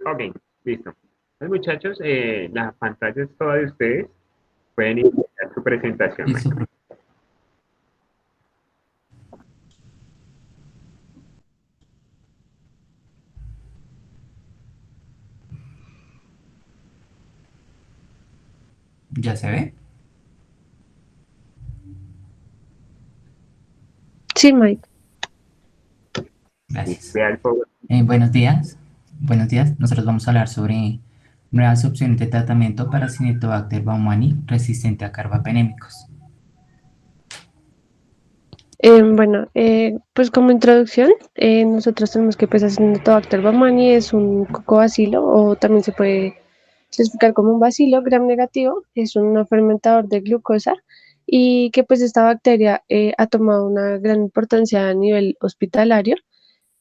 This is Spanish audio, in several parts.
Ok, listo. Pues, muchachos, la pantalla es toda de ustedes. Pueden iniciar su presentación, Listo, Michael. profe. ¿Ya se ve? Sí, Mike. Sí, Gracias. vea el power. Buenos días. Buenos días. Nosotros vamos a hablar sobre nuevas opciones de tratamiento para Cinetobacter baumannii resistente a carbapenémicos. Pues como introducción, nosotros tenemos que pues Acinetobacter baumannii es un cocobacilo o también se puede clasificar como un bacilo gram negativo, es un fermentador de glucosa y que pues esta bacteria ha tomado una gran importancia a nivel hospitalario,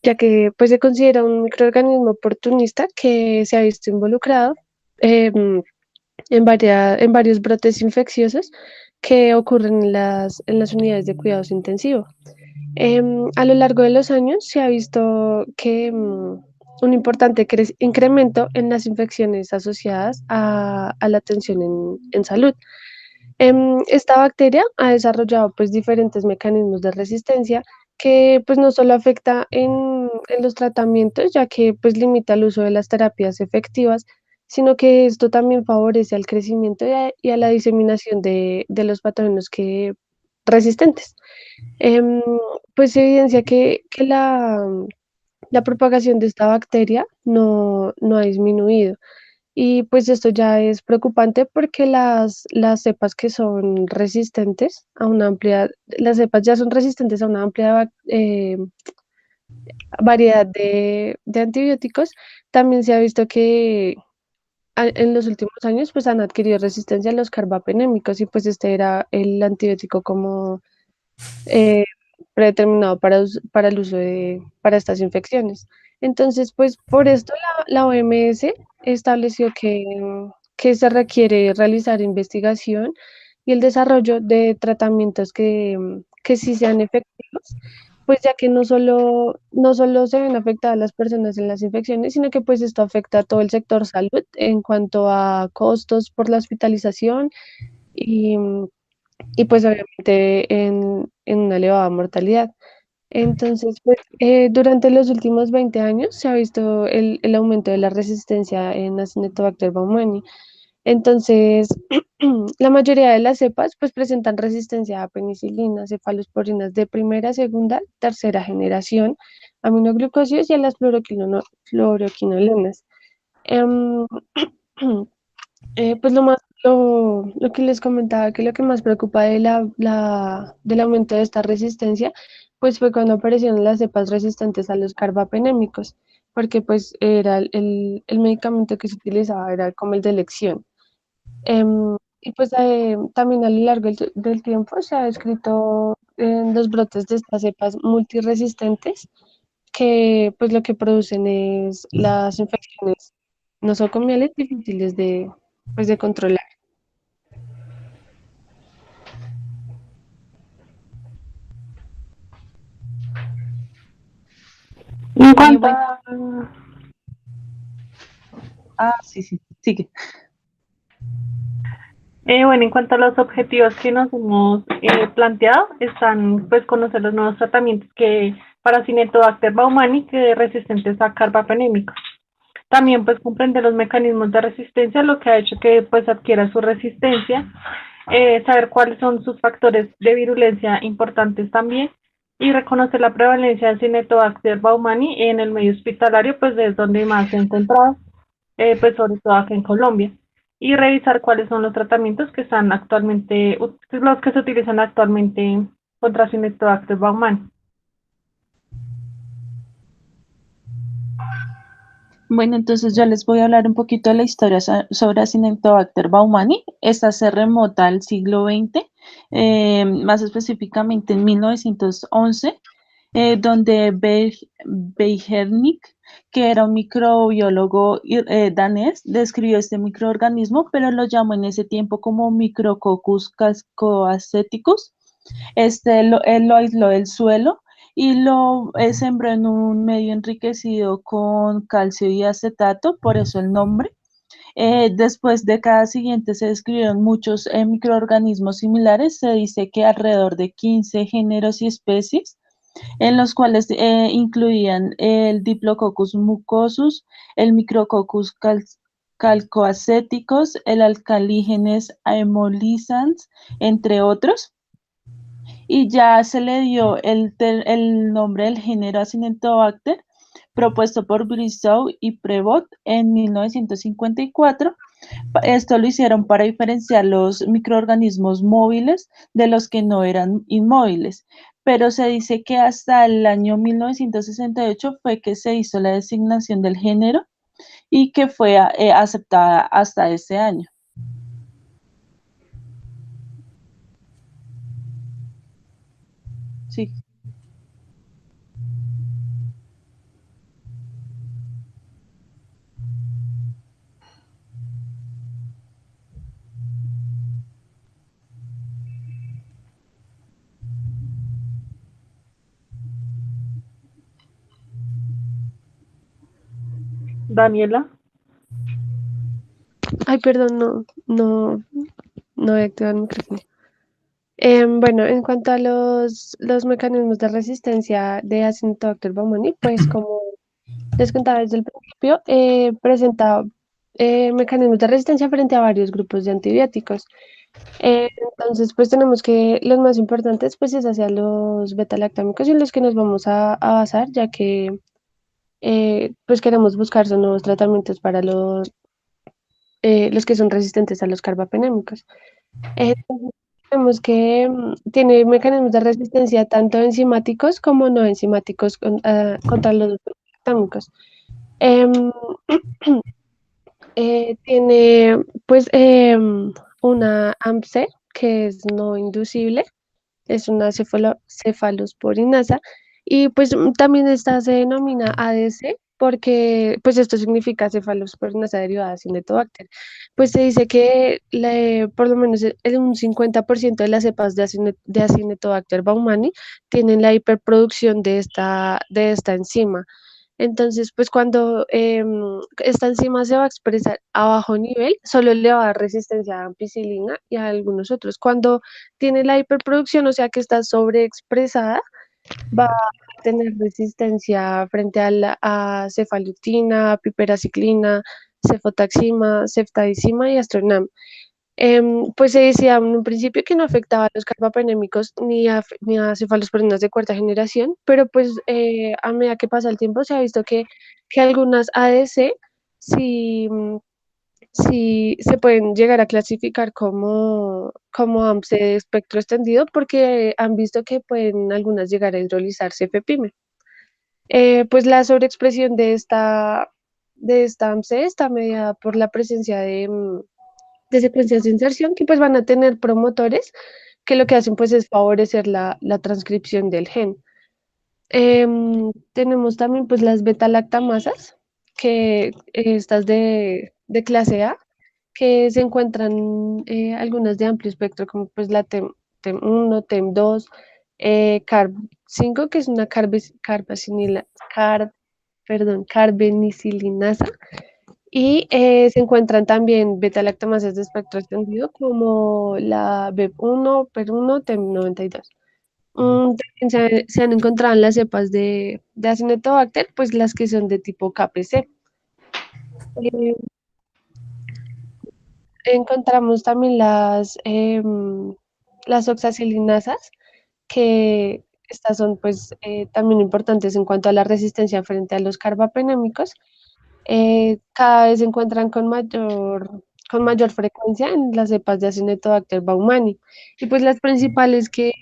ya que pues se considera un microorganismo oportunista que se ha visto involucrado em, en varios brotes infecciosos que ocurren en las unidades de cuidados intensivos. A lo largo de los años se ha visto que un importante incremento en las infecciones asociadas a la atención en salud. Esta bacteria ha desarrollado pues diferentes mecanismos de resistencia que pues no solo afecta en los tratamientos, ya que pues limita el uso de las terapias efectivas, sino que esto también favorece al crecimiento y a la diseminación de los patógenos resistentes. Em, pues se evidencia que la propagación de esta bacteria no ha disminuido. Y pues esto ya es preocupante porque las cepas que son resistentes a una amplia, las cepas ya son resistentes a una amplia variedad de antibióticos. También se ha visto que en los últimos años pues han adquirido resistencia a los carbapenémicos y pues este era el antibiótico como eh, predeterminado para el uso para estas infecciones. Entonces, pues por esto la OMS estableció que se requiere realizar investigación y el desarrollo de tratamientos que sí sean efectivos, pues ya que no solo se ven afectadas las personas en las infecciones, sino que pues esto afecta a todo el sector salud en cuanto a costos por la hospitalización y, y pues obviamente en una elevada mortalidad. Entonces, pues durante los últimos 20 años se ha visto el aumento de la resistencia en Acinetobacter baumannii. Entonces, la mayoría de las cepas pues presentan resistencia a penicilina, cefalosporinas de primera, segunda, tercera generación, aminoglucósidos y a las fluoroquinolonas. Em, pues lo que les comentaba, que lo que más preocupa del aumento de esta resistencia, pues fue cuando aparecieron las cepas resistentes a los carbapenémicos, porque pues era el medicamento que se utilizaba, era como el de elección. Y pues también a lo largo del tiempo se ha descrito los brotes de estas cepas multiresistentes, que pues lo que producen es las infecciones nosocomiales difíciles pues, de controlar. En cuanto Bueno, a... Ah, sí, sí, sigue. Bueno, en cuanto a los objetivos que nos hemos planteado, están pues conocer los nuevos tratamientos que para Cinetobacter baumannii que resistentes a carbapenémicos. También pues comprender los mecanismos de resistencia, lo que ha hecho que pues adquiera su resistencia, saber cuáles son sus factores de virulencia importantes también y reconocer la prevalencia de Cinetobacter baumannii en el medio hospitalario, pues es donde más se ha encontrado, pues sobre todo acá en Colombia, y revisar cuáles son los tratamientos que están actualmente, los que se utilizan actualmente contra Cinetobacter baumannii. Bueno, entonces yo les voy a hablar un poquito de la historia sobre Acinetobacter baumannii. Esta se remota al siglo XX, más específicamente en 1911, donde Beijernik, que era un microbiólogo danés, describió este microorganismo, pero lo llamó en ese tiempo como Micrococcus cascoaceticus. Él lo aisló del suelo y lo sembró en un medio enriquecido con calcio y acetato, por eso el nombre. Después, décadas siguientes, se describieron muchos microorganismos similares. Se dice que alrededor de 15 géneros y especies, en los cuales incluían el Diplococcus mucosus, el Micrococcus calcoacéticos, el Alcaligenes aemolizans, entre otros. Y ya se le dio el nombre del género Acinetobacter, propuesto por Bristow y Prevost en 1954. Esto lo hicieron para diferenciar los microorganismos móviles de los que no eran inmóviles, pero se dice que hasta el año 1968 fue que se hizo la designación del género y que fue aceptada hasta ese año. Sí. Daniela. Ay, perdón, no he activado el micrófono. Bueno, en cuanto a los mecanismos de resistencia de Acinetobacter baumannii, pues como les contaba desde el principio, presenta mecanismos de resistencia frente a varios grupos de antibióticos. Entonces, pues tenemos que los más importantes, pues es hacia los beta-lactámicos y en los que nos vamos a basar, ya que pues queremos buscar son nuevos tratamientos para los que son resistentes a los carbapenémicos. Entonces, vemos que tiene mecanismos de resistencia tanto enzimáticos como no enzimáticos contra los lactámicos. Em, tiene pues una AMP-C que es no inducible, es una cefalosporinasa y pues también esta se denomina ADC porque pues esto significa cefalosporinasa derivada de Acinetobacter. Pues se dice que por lo menos un 50% de las cepas de Acinetobacter baumannii tienen la hiperproducción de esta enzima. Entonces, pues cuando esta enzima se va a expresar a bajo nivel, solo le va a dar resistencia a ampicilina y a algunos otros. Cuando tiene la hiperproducción, o sea que está sobreexpresada, va a tener resistencia frente a cefalutina, piperaciclina, cefotaxima, ceftazidima y astronam. Pues se decía en un principio que no afectaba a los carbapenémicos ni a cefalosporinas de cuarta generación, pero pues a medida que pasa el tiempo se ha visto que algunas ADC sí, sí se pueden llegar a clasificar como AMPs de espectro extendido porque han visto que pueden algunas llegar a hidrolizar cefepime. Pues la sobreexpresión de esta AMPC está mediada por la presencia de secuencias de inserción que pues van a tener promotores que lo que hacen pues es favorecer la transcripción del gen. Tenemos también pues las beta-lactamasas, que estas de clase A, que se encuentran algunas de amplio espectro, como pues la TEM1, TEM2, CARB5, que es una carbenicilinasa, y se encuentran también beta-lactamasas de espectro extendido como la BEP1, PER1, TEM92. También se han encontrado en las cepas de Acinetobacter, pues las que son de tipo KPC. Encontramos también las oxacilinasas, que estas son pues también importantes en cuanto a la resistencia frente a los carbapenémicos. Cada vez se encuentran con mayor frecuencia en las cepas de Acinetobacter baumannii. Y pues las principales que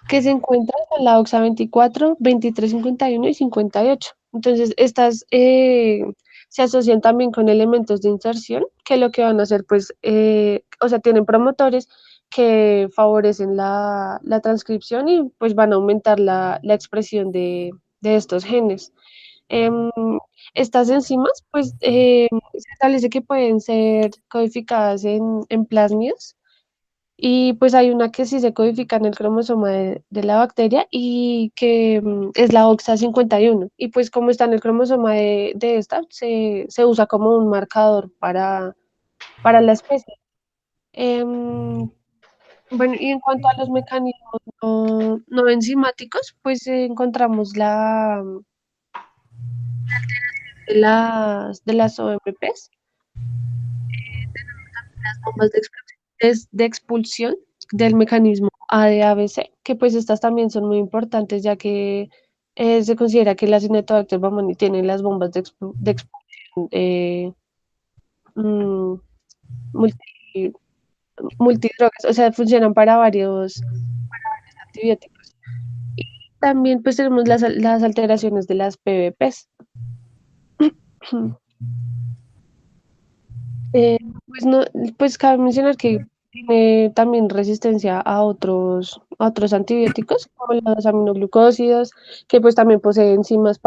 se encuentran son la OXA 24, 23, 51 y 58. Entonces, estas se asocian también con elementos de inserción que lo que van a hacer, pues, o sea, tienen promotores que favorecen la transcripción y pues van a aumentar la expresión de estos genes. Em, Estas enzimas, pues, se establece que pueden ser codificadas en plásmidos Y pues hay una que sí se codifica en el cromosoma de la bacteria y que es la OXA51. Y pues como está en el cromosoma de esta, se usa como un marcador para la especie. Em, bueno, y en cuanto a los mecanismos no enzimáticos, pues encontramos de las OMPs, las bombas de expulsión del mecanismo ADABC, que pues estas también son muy importantes ya que se considera que la Acinetobacter baumannii tiene las bombas de expulsión mm, multi- multidrogas, o sea, funcionan para varios antibióticos. También pues tenemos las alteraciones de las PBPs. Eh, pues no, pues cabe mencionar que tiene también resistencia a otros antibióticos, como los aminoglucósidos, que pues también posee enzimas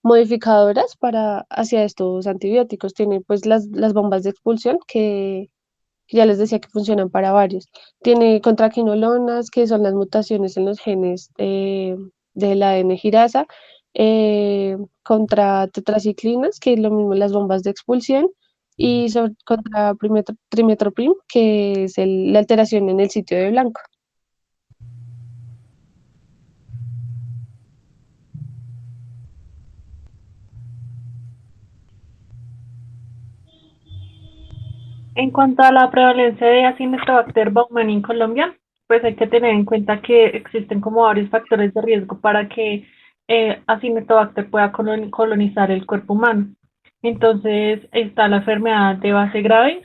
modificadoras hacia estos antibióticos. Tiene pues las bombas de expulsión que ya les decía que funcionan para varios. Tiene contraquinolonas, que son las mutaciones en los genes de la ADN girasa, contra tetraciclinas, que es lo mismo las bombas de expulsión, y contra trimetoprim, que es la alteración en el sitio de blanco. En cuanto a la prevalencia de Acinetobacter baumannii en Colombia, pues hay que tener en cuenta que existen como varios factores de riesgo para que Acinetobacter pueda colonizar el cuerpo humano. Entonces está la enfermedad de base grave.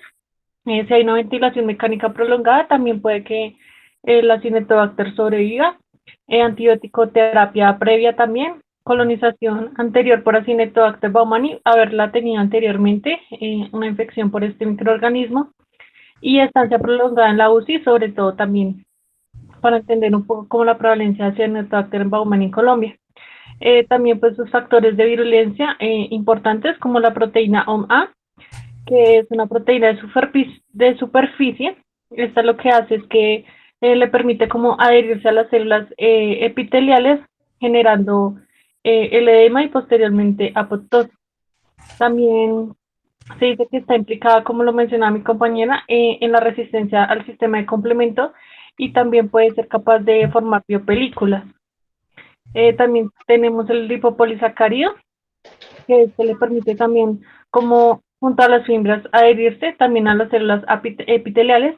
Si hay una ventilación mecánica prolongada, también puede que el Acinetobacter sobreviva. Antibiótico terapia previa también, colonización anterior por Acinetobacter baumannii, haberla tenido anteriormente, una infección por este microorganismo, y estancia prolongada en la UCI, sobre todo también para entender un poco cómo la prevalencia de Acinetobacter baumannii en Colombia. También pues sus factores de virulencia importantes como la proteína OMA, que es una proteína de superficie. Esta lo que hace es que le permite como adherirse a las células epiteliales, generando el edema y posteriormente apoptosis. También se dice que está implicada, como lo mencionaba mi compañera, en la resistencia al sistema de complemento y también puede ser capaz de formar biopelículas. También tenemos el lipopolisacárido, que se le permite también, como junto a las fibras, adherirse también a las células epiteliales.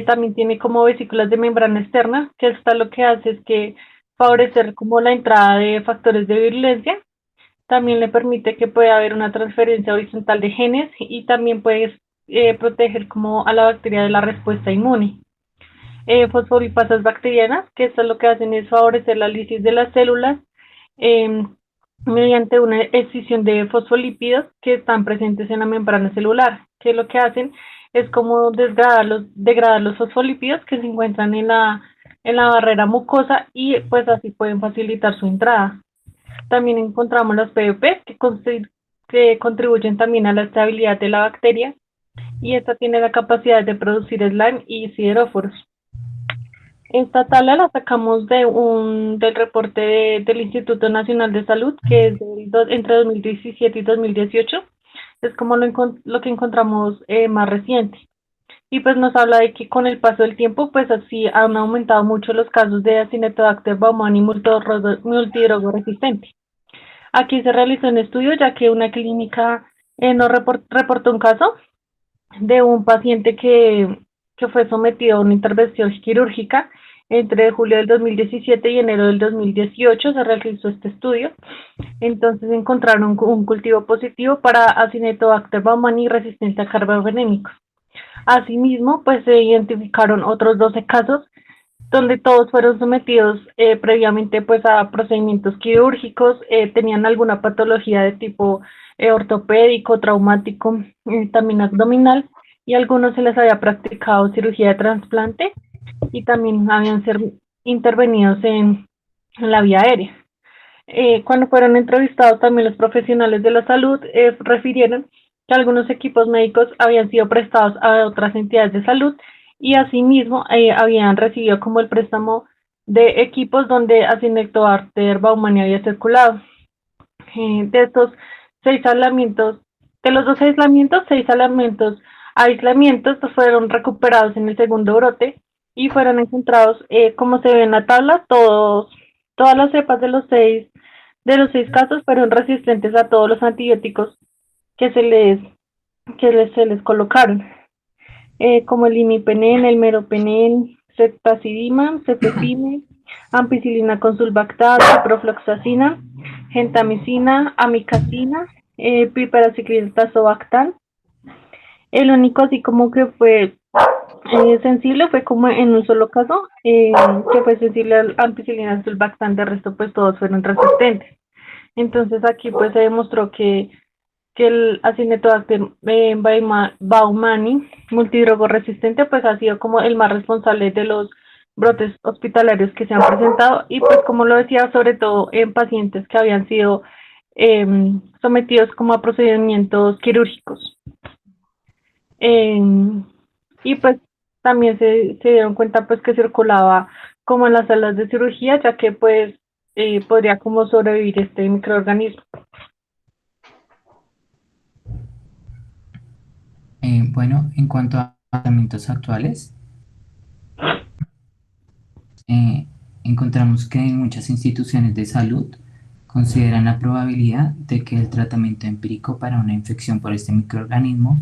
También tiene como vesículas de membrana externa, que esto lo que hace es que favorecer como la entrada de factores de virulencia. También le permite que pueda haber una transferencia horizontal de genes y también puede proteger como a la bacteria de la respuesta inmune. Fosfolipasas bacterianas, que esto lo que hacen es favorecer la lisis de las células eh, mediante una escisión de fosfolípidos que están presentes en la membrana celular, que lo que hacen es como degradar los fosfolípidos que se encuentran en la barrera mucosa y pues así pueden facilitar su entrada. También encontramos las PVP que contribuyen también a la estabilidad de la bacteria y esta tiene la capacidad de producir slime y sideróforos. Esta tabla la sacamos del reporte del Instituto Nacional de Salud, que es entre 2017 y 2018. Es como lo que encontramos más reciente. Y pues nos habla de que con el paso del tiempo, pues así han aumentado mucho los casos de Acinetobacter baumannii multidrogo resistente. Aquí se realizó un estudio, ya que una clínica nos reportó un caso de un paciente que fue sometido a una intervención quirúrgica entre julio del 2017 y enero del 2018. Se realizó este estudio. Entonces encontraron un cultivo positivo para Acinetobacter baumannii resistente a carbapenémicos. Asimismo, pues se identificaron otros 12 casos donde todos fueron sometidos previamente pues a procedimientos quirúrgicos, tenían alguna patología de tipo ortopédico, traumático, también abdominal, y a algunos se les había practicado cirugía de trasplante y también habían sido intervenidos en la vía aérea. Cuando fueron entrevistados también los profesionales de la salud, refirieron que algunos equipos médicos habían sido prestados a otras entidades de salud y asimismo habían recibido como el préstamo de equipos donde Acinetobacter baumani había circulado. De estos 6 aislamientos, de los 2 aislamientos, 6 aislamientos pues, fueron recuperados en el segundo brote y fueron encontrados, como se ve en la tabla, todas las cepas de los seis casos fueron resistentes a todos los antibióticos que se les colocaron, como el imipenem, el meropenem, ceftazidima, cefepime, ampicilina con sulbactam, ciprofloxacina, gentamicina, amicacina, piperaciclina tazobactam. El único así como que fue sensible fue como en un solo caso, que fue sensible al ampicilina sulbactam, de resto pues todos fueron resistentes. Entonces aquí pues se demostró que el Acinetobacter baumani multidrogo resistente pues ha sido como el más responsable de los brotes hospitalarios que se han presentado y pues como lo decía, sobre todo en pacientes que habían sido sometidos como a procedimientos quirúrgicos. Y pues también se dieron cuenta pues que circulaba como en las salas de cirugía, ya que pues podría como sobrevivir este microorganismo. Bueno, en cuanto a tratamientos actuales, encontramos que en muchas instituciones de salud consideran la probabilidad de que el tratamiento empírico para una infección por este microorganismo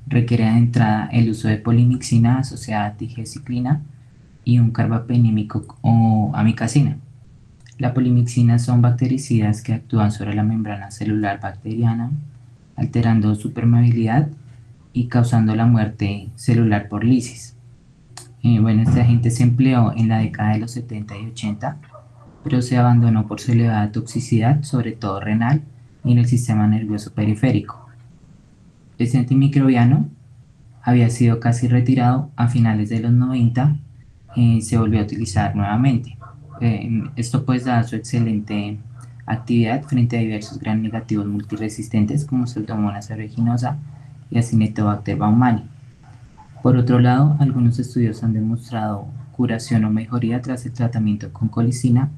requiere de entrada el uso de polimixina asociada a tigecyclina y un carbapenémico o amicacina. La polimixina son bactericidas que actúan sobre la membrana celular bacteriana, alterando su permeabilidad y causando la muerte celular por lisis. Bueno, este agente se empleó en la década de los 70 y 80, pero se abandonó por su elevada toxicidad, sobre todo renal y en el sistema nervioso periférico. Este antimicrobiano había sido casi retirado a finales de los 90, se volvió a utilizar nuevamente. Esto pues da su excelente actividad frente a diversos gram negativos multiresistentes como Pseudomonas aeruginosa y Acinetobacter baumani. Por otro lado, algunos estudios han demostrado curación o mejoría tras el tratamiento con colisina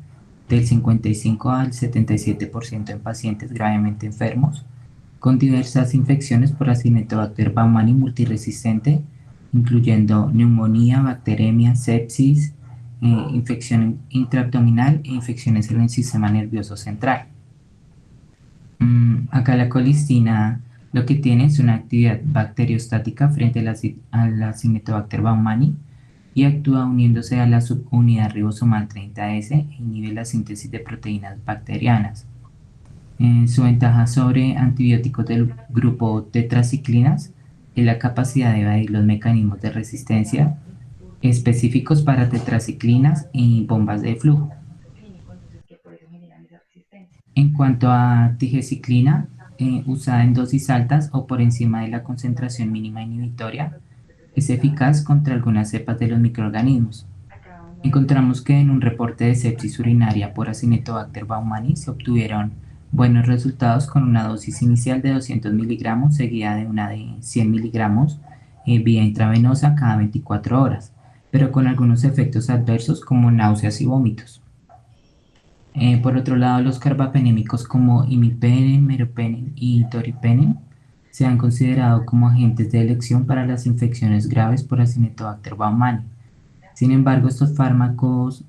del 55 al 77% en pacientes gravemente enfermos con diversas infecciones por Acinetobacter baumani multiresistente, incluyendo neumonía, bacteremia, sepsis, infección intraabdominal e infecciones en el sistema nervioso central. Acá la colistina lo que tiene es una actividad bacteriostática frente a la Acinetobacter baumani y actúa uniéndose a la subunidad ribosomal 30S e inhibe la síntesis de proteínas bacterianas. Su ventaja sobre antibióticos del grupo tetraciclinas es la capacidad de evadir los mecanismos de resistencia específicos para tetraciclinas y bombas de flujo. En cuanto a tigecyclina, usada en dosis altas o por encima de la concentración mínima inhibitoria, es eficaz contra algunas cepas de los microorganismos. Encontramos que en un reporte de sepsis urinaria por Acinetobacter baumani se obtuvieron buenos resultados con una dosis inicial de 200 miligramos seguida de una de 100 miligramos vía intravenosa cada 24 horas, pero con algunos efectos adversos como náuseas y vómitos. Por otro lado, los carbapenémicos como imipenem, meropenem y doripenem se han considerado como agentes de elección para las infecciones graves por Acinetobacter baumani. Sin embargo, estos fármacos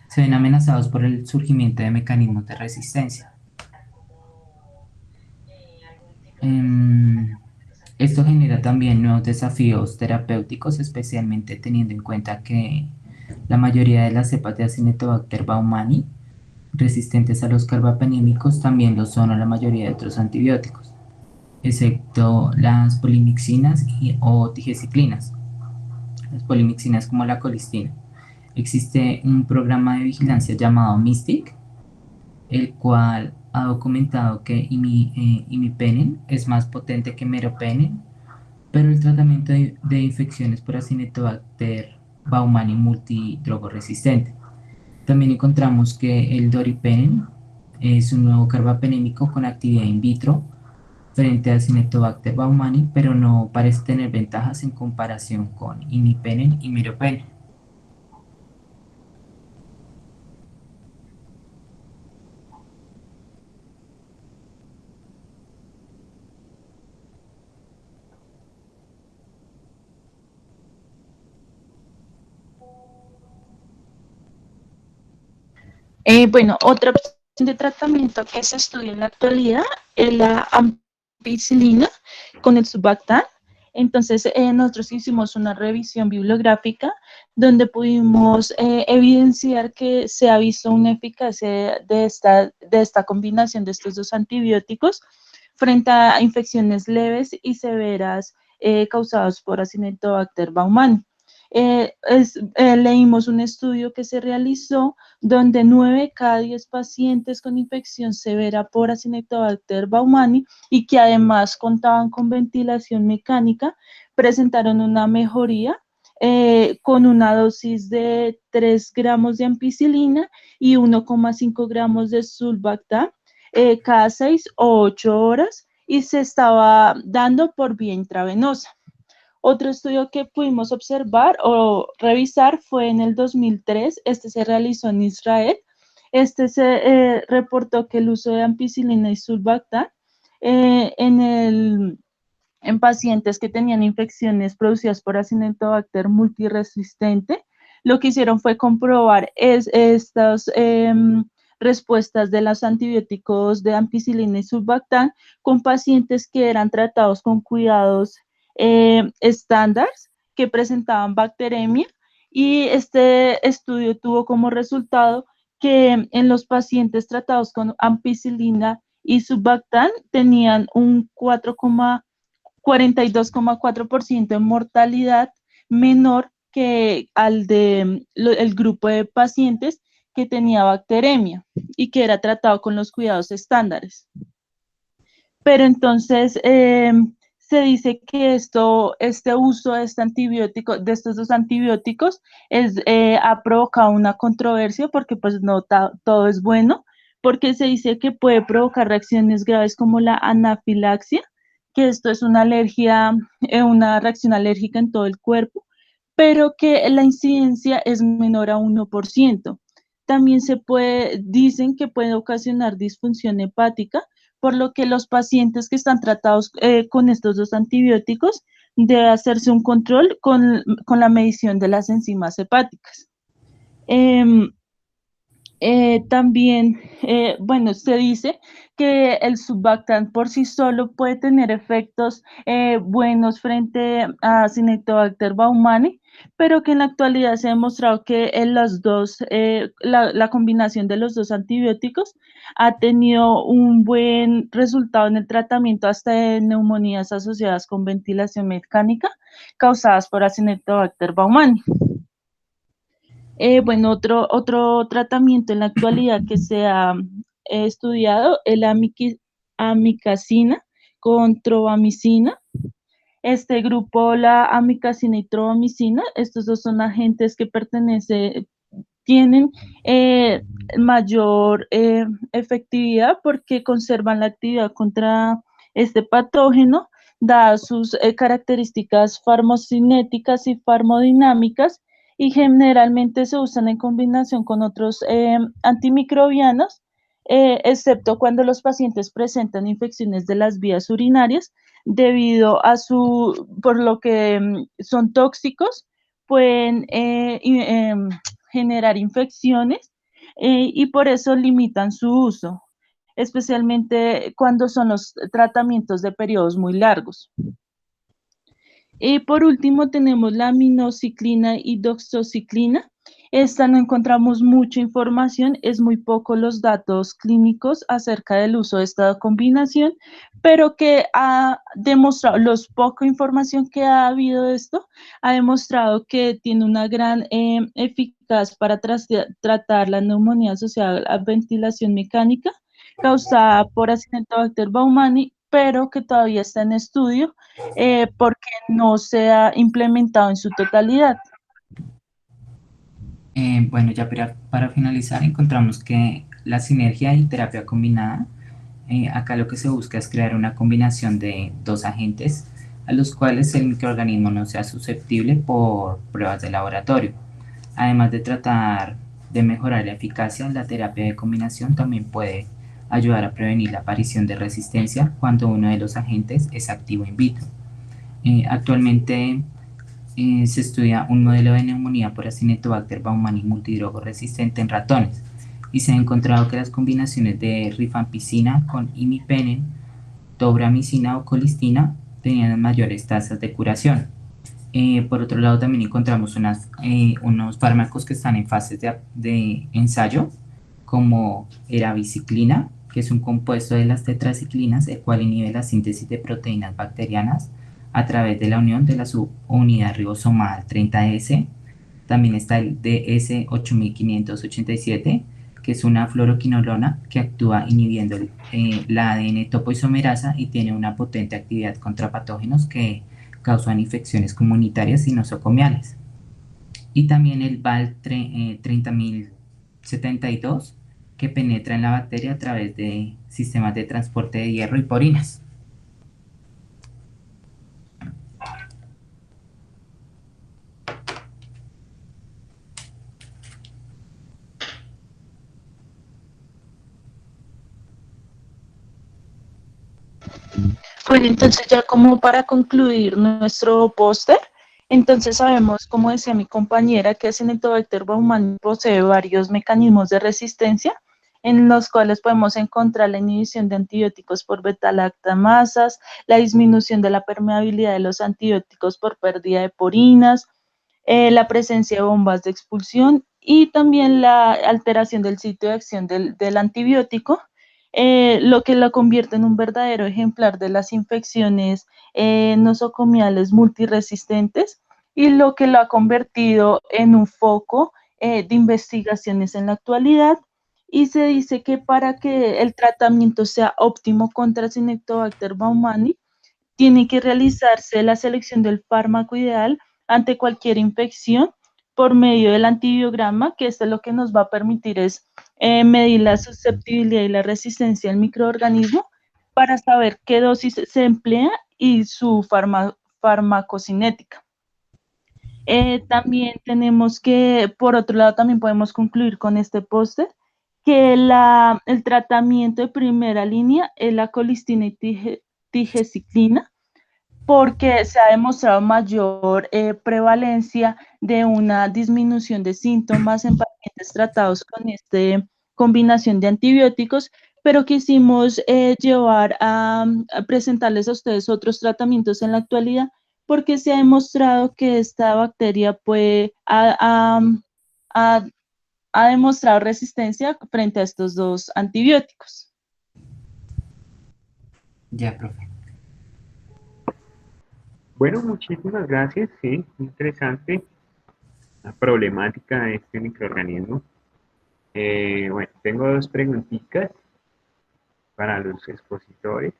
se ven amenazados por el surgimiento de mecanismos de resistencia. Esto genera también nuevos desafíos terapéuticos, especialmente teniendo en cuenta que la mayoría de las cepas de Acinetobacter baumani resistentes a los carbapenémicos también lo son a la mayoría de otros antibióticos, excepto las polimixinas o tigecyclinas. Las polimixinas como la colistina. Existe un programa de vigilancia llamado MYSTIC, el cual ha documentado que imipenem es más potente que meropenem, pero el tratamiento de infecciones por Acinetobacter baumani multidrogo resistente. También encontramos que el doripenem es un nuevo carbapenémico con actividad in vitro frente a Acinetobacter baumannii, pero no parece tener ventajas en comparación con imipenem y meropenem. Bueno, otra opción de tratamiento que se estudia en la actualidad es la ampicilina con el Subactan. Entonces, nosotros hicimos una revisión bibliográfica donde pudimos evidenciar que se ha visto una eficacia de esta combinación de estos dos antibióticos frente a infecciones leves y severas causadas por Acinetobacter baumannii. Leímos un estudio que se realizó donde 9 cada 10 pacientes con infección severa por Acinetobacter baumannii y que además contaban con ventilación mecánica, presentaron una mejoría con una dosis de 3 gramos de ampicilina y 1,5 gramos de sulbactam cada 6 o 8 horas y se estaba dando por vía intravenosa. Otro estudio que pudimos observar o revisar fue en el 2003, este se realizó en Israel. Este se reportó que el uso de ampicilina y sulbactam en pacientes que tenían infecciones producidas por Acinetobacter multiresistente, lo que hicieron fue comprobar estas respuestas de los antibióticos de ampicilina y sulbactam con pacientes que eran tratados con cuidados estándares que presentaban bacteremia y este estudio tuvo como resultado que en los pacientes tratados con ampicilina y sulbactam tenían un 42,4% de mortalidad menor que al de el grupo de pacientes que tenía bacteremia y que era tratado con los cuidados estándares. Pero entonces se dice que este uso de este antibiótico, de estos dos antibióticos, ha provocado una controversia porque pues no todo es bueno, porque se dice que puede provocar reacciones graves como la anafilaxia, que esto es una alergia, una reacción alérgica en todo el cuerpo, pero que la incidencia es menor a 1%. También dicen que puede ocasionar disfunción hepática, por lo que los pacientes que están tratados con estos dos antibióticos debe hacerse un control con la medición de las enzimas hepáticas. También, bueno, se dice que el Subactam por sí solo puede tener efectos buenos frente a Acinetobacter baumannii, pero que en la actualidad se ha demostrado que la combinación de los dos antibióticos ha tenido un buen resultado en el tratamiento hasta de neumonías asociadas con ventilación mecánica causadas por Acinetobacter baumannii. Bueno, otro tratamiento en la actualidad que se ha estudiado es la amicacina con trovamicina. Este grupo, la amicacina y trovamicina, estos dos son agentes que tienen mayor efectividad porque conservan la actividad contra este patógeno, dadas sus características farmocinéticas y farmodinámicas, y generalmente se usan en combinación con otros antimicrobianos, excepto cuando los pacientes presentan infecciones de las vías urinarias, debido a por lo que son tóxicos, pueden generar infecciones y por eso limitan su uso, especialmente cuando son los tratamientos de periodos muy largos. Y por último tenemos la aminociclina y doxociclina. Esta no encontramos mucha información, es muy poco los datos clínicos acerca del uso de esta combinación, pero que ha demostrado, poca información que ha habido de esto, ha demostrado que tiene una gran eficacia para tratar la neumonía asociada a la ventilación mecánica causada por Acinetobacter baumannii, pero que todavía está en estudio porque no se ha implementado en su totalidad. Bueno, ya para finalizar, encontramos que la sinergia y terapia combinada Acá lo que se busca es crear una combinación de dos agentes a los cuales el microorganismo no sea susceptible por pruebas de laboratorio. Además de tratar de mejorar la eficacia, la terapia de combinación también puede ayudar a prevenir la aparición de resistencia cuando uno de los agentes es activo in vitro. Actualmente se estudia un modelo de neumonía por Acinetobacter baumannii multidrogo resistente en ratones y se ha encontrado que las combinaciones de rifampicina con imipenem, tobramicina o colistina tenían mayores tasas de curación. Por otro lado, también encontramos unos fármacos que están en fases de ensayo, como erabiciclina, que es un compuesto de las tetraciclinas, el cual inhibe la síntesis de proteínas bacterianas a través de la unión de la subunidad ribosomal 30S. También está el DS8587, que es una fluoroquinolona que actúa inhibiendo la ADN topoisomerasa y tiene una potente actividad contra patógenos que causan infecciones comunitarias y nosocomiales. Y también el VAL 30072, que penetra en la bacteria a través de sistemas de transporte de hierro y porinas. Bueno, entonces ya como para concluir nuestro póster, entonces sabemos, como decía mi compañera, que Acinetobacter baumannii posee varios mecanismos de resistencia en los cuales podemos encontrar la inhibición de antibióticos por beta-lactamasas, la disminución de la permeabilidad de los antibióticos por pérdida de porinas, la presencia de bombas de expulsión y también la alteración del sitio de acción del antibiótico, lo que lo convierte en un verdadero ejemplar de las infecciones nosocomiales multiresistentes y lo que lo ha convertido en un foco de investigaciones en la actualidad. Y se dice que para que el tratamiento sea óptimo contra Acinetobacter baumannii, tiene que realizarse la selección del fármaco ideal ante cualquier infección por medio del antibiograma, que esto lo que nos va a permitir es medir la susceptibilidad y la resistencia al microorganismo para saber qué dosis se emplea y su farmacocinética. También tenemos que, por otro lado, también podemos concluir con este póster que el tratamiento de primera línea es la colistina y tigeciclina, porque se ha demostrado mayor prevalencia de una disminución de síntomas en pacientes tratados con esta combinación de antibióticos, pero quisimos llevar a presentarles a ustedes otros tratamientos en la actualidad, porque se ha demostrado que esta bacteria ha demostrado resistencia frente a estos dos antibióticos. Ya, profe. Bueno, muchísimas gracias. Sí, interesante la problemática de este microorganismo. Bueno, tengo dos preguntitas para los expositores.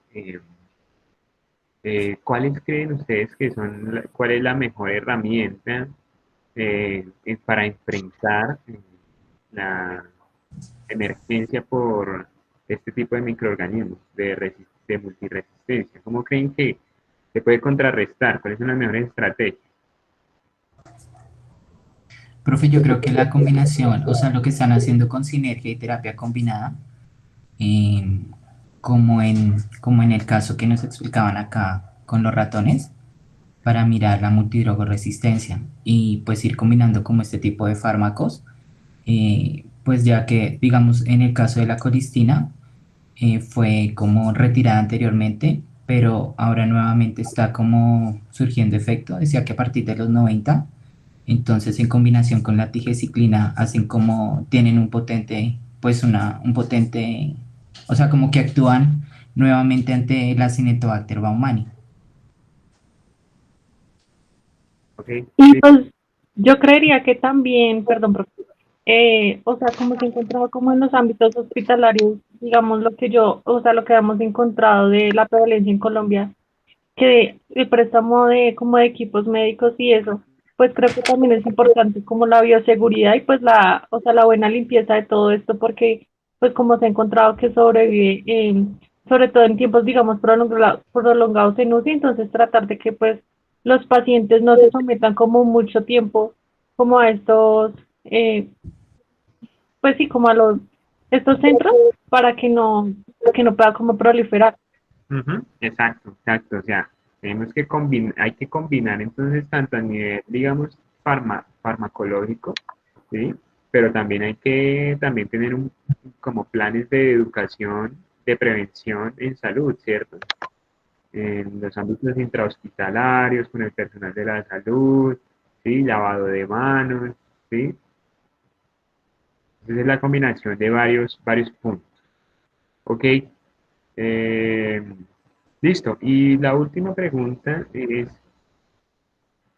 ¿Cuáles creen ustedes que son, cuál es la mejor herramienta para enfrentar la emergencia por este tipo de microorganismos de multiresistencia? ¿Cómo creen que se puede contrarrestar? ¿Cuáles son las mejores estrategias? Profe, yo creo que la combinación, o sea, lo que están haciendo con sinergia y terapia combinada, eh, como en el caso que nos explicaban acá con los ratones, para mirar la multidrogoresistencia y pues ir combinando como este tipo de fármacos, pues ya que, digamos, en el caso de la colistina, fue como retirada anteriormente, pero ahora nuevamente está como surgiendo efecto, decía que a partir de los 90, entonces en combinación con la tigeciclina hacen como, tienen un potente, pues un potente, o sea, como que actúan nuevamente ante la Acinetobacter baumannii. Okay. Y Sí. pues yo creería que también, perdón, o sea, como se encontraba como en los ámbitos hospitalarios, digamos lo que yo, o sea, lo que hemos encontrado de la prevalencia en Colombia, que el préstamo de como de equipos médicos y eso, pues creo que también es importante como la bioseguridad y pues o sea, la buena limpieza de todo esto, porque pues como se ha encontrado que sobrevive sobre todo en tiempos, digamos, prolongados en UCI, entonces tratar de que pues los pacientes no se sometan como mucho tiempo como a estos, eh, pues sí, como a estos centros para que no pueda como proliferar. Ujú, exacto, exacto. O sea, tenemos que combinar, hay que combinar entonces tanto a nivel, digamos, farmacológico, ¿sí? Pero también hay que también tener como planes de educación, de prevención en salud, ¿cierto? En los ámbitos intrahospitalarios, con el personal de la salud, ¿sí? Lavado de manos, ¿sí? Entonces es la combinación de varios puntos. Ok, eh, listo. Y la última pregunta es,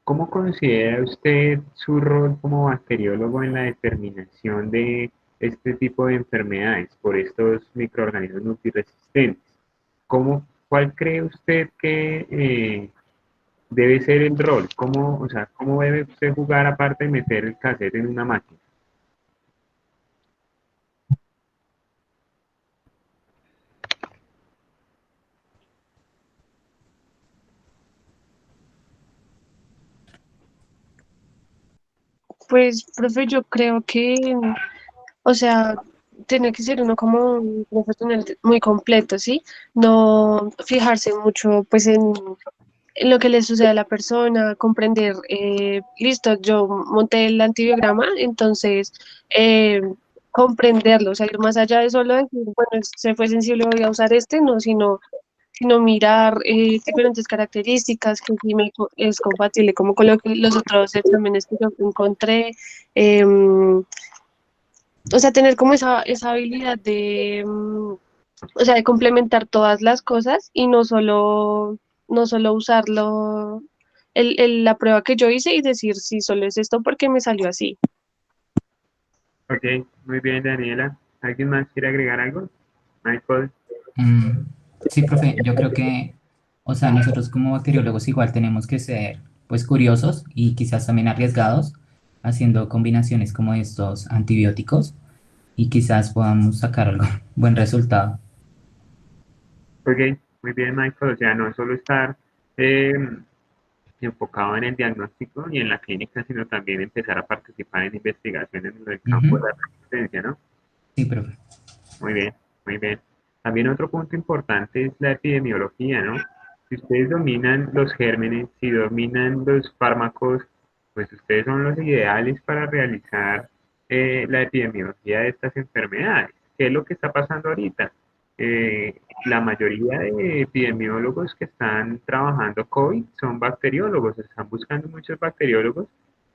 ¿cómo considera usted su rol como bacteriólogo en la determinación de este tipo de enfermedades por estos microorganismos multiresistentes? ¿Cuál cree usted que debe ser el rol? O sea, ¿cómo debe usted jugar aparte de meter el cassette en una máquina? Pues, profe, yo creo que, o sea, tiene que ser uno como un profesional muy completo, ¿sí? No fijarse mucho, pues, en lo que le sucede a la persona, comprender, listo, yo monté el antibiograma, entonces, comprenderlo, o sea, ir más allá de solo decir, bueno, se fue sensible, voy a usar este, no, sino mirar diferentes características que sí es compatible como con lo que los otros exámenes que yo encontré. O sea, tener como esa habilidad de, o sea, de complementar todas las cosas y no solo usarlo, la prueba que yo hice y decir, sí, solo es esto porque me salió así. Ok, muy bien, Daniela. ¿Alguien más quiere agregar algo? Michael. Mm, sí, profe, yo creo que, o sea, nosotros como bacteriólogos igual tenemos que ser, pues, curiosos y quizás también arriesgados, haciendo combinaciones como estos antibióticos y quizás podamos sacar algo, buen resultado. Ok, muy bien, Michael. O sea, no solo estar eh, enfocado en el diagnóstico y en la clínica, sino también empezar a participar en investigaciones en el campo Ujú, de la resistencia, ¿no? sí, profe. Muy bien, muy bien. También otro punto importante es la epidemiología, ¿no? Si ustedes dominan los gérmenes, si dominan los fármacos, pues ustedes son los ideales para realizar la epidemiología de estas enfermedades. ¿Qué es lo que está pasando ahorita? La mayoría de epidemiólogos que están trabajando COVID son bacteriólogos, están buscando muchos bacteriólogos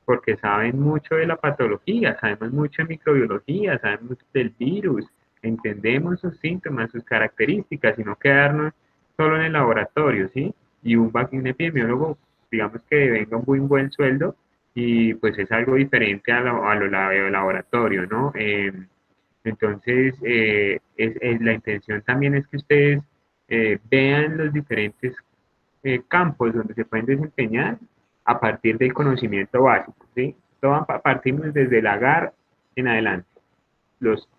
porque saben mucho de la patología, sabemos mucho de microbiología, sabemos del virus, entendemos sus síntomas, sus características, y no quedarnos solo en el laboratorio, ¿sí? Y un epidemiólogo, digamos que venga un muy buen sueldo y pues es algo diferente a lo laboratorio, ¿no? Entonces, la intención también es que ustedes vean los diferentes campos donde se pueden desempeñar a partir del conocimiento básico, ¿sí? Partimos desde el agar en adelante, los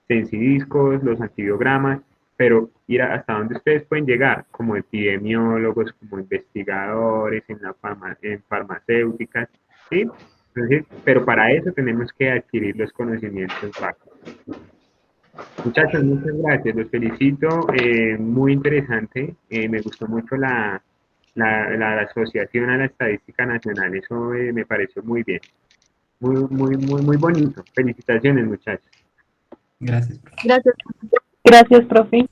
sensidiscos, los antibiogramas, pero ir hasta donde ustedes pueden llegar, como epidemiólogos, como investigadores en farmacéuticas, ¿sí? Entonces, pero para eso tenemos que adquirir los conocimientos básicos. Muchachos, muchas gracias, los felicito, muy interesante, me gustó mucho la asociación a la estadística nacional, eso me pareció muy bien, muy bonito. Felicitaciones, muchachos. Gracias, profe. Gracias. Gracias, profe.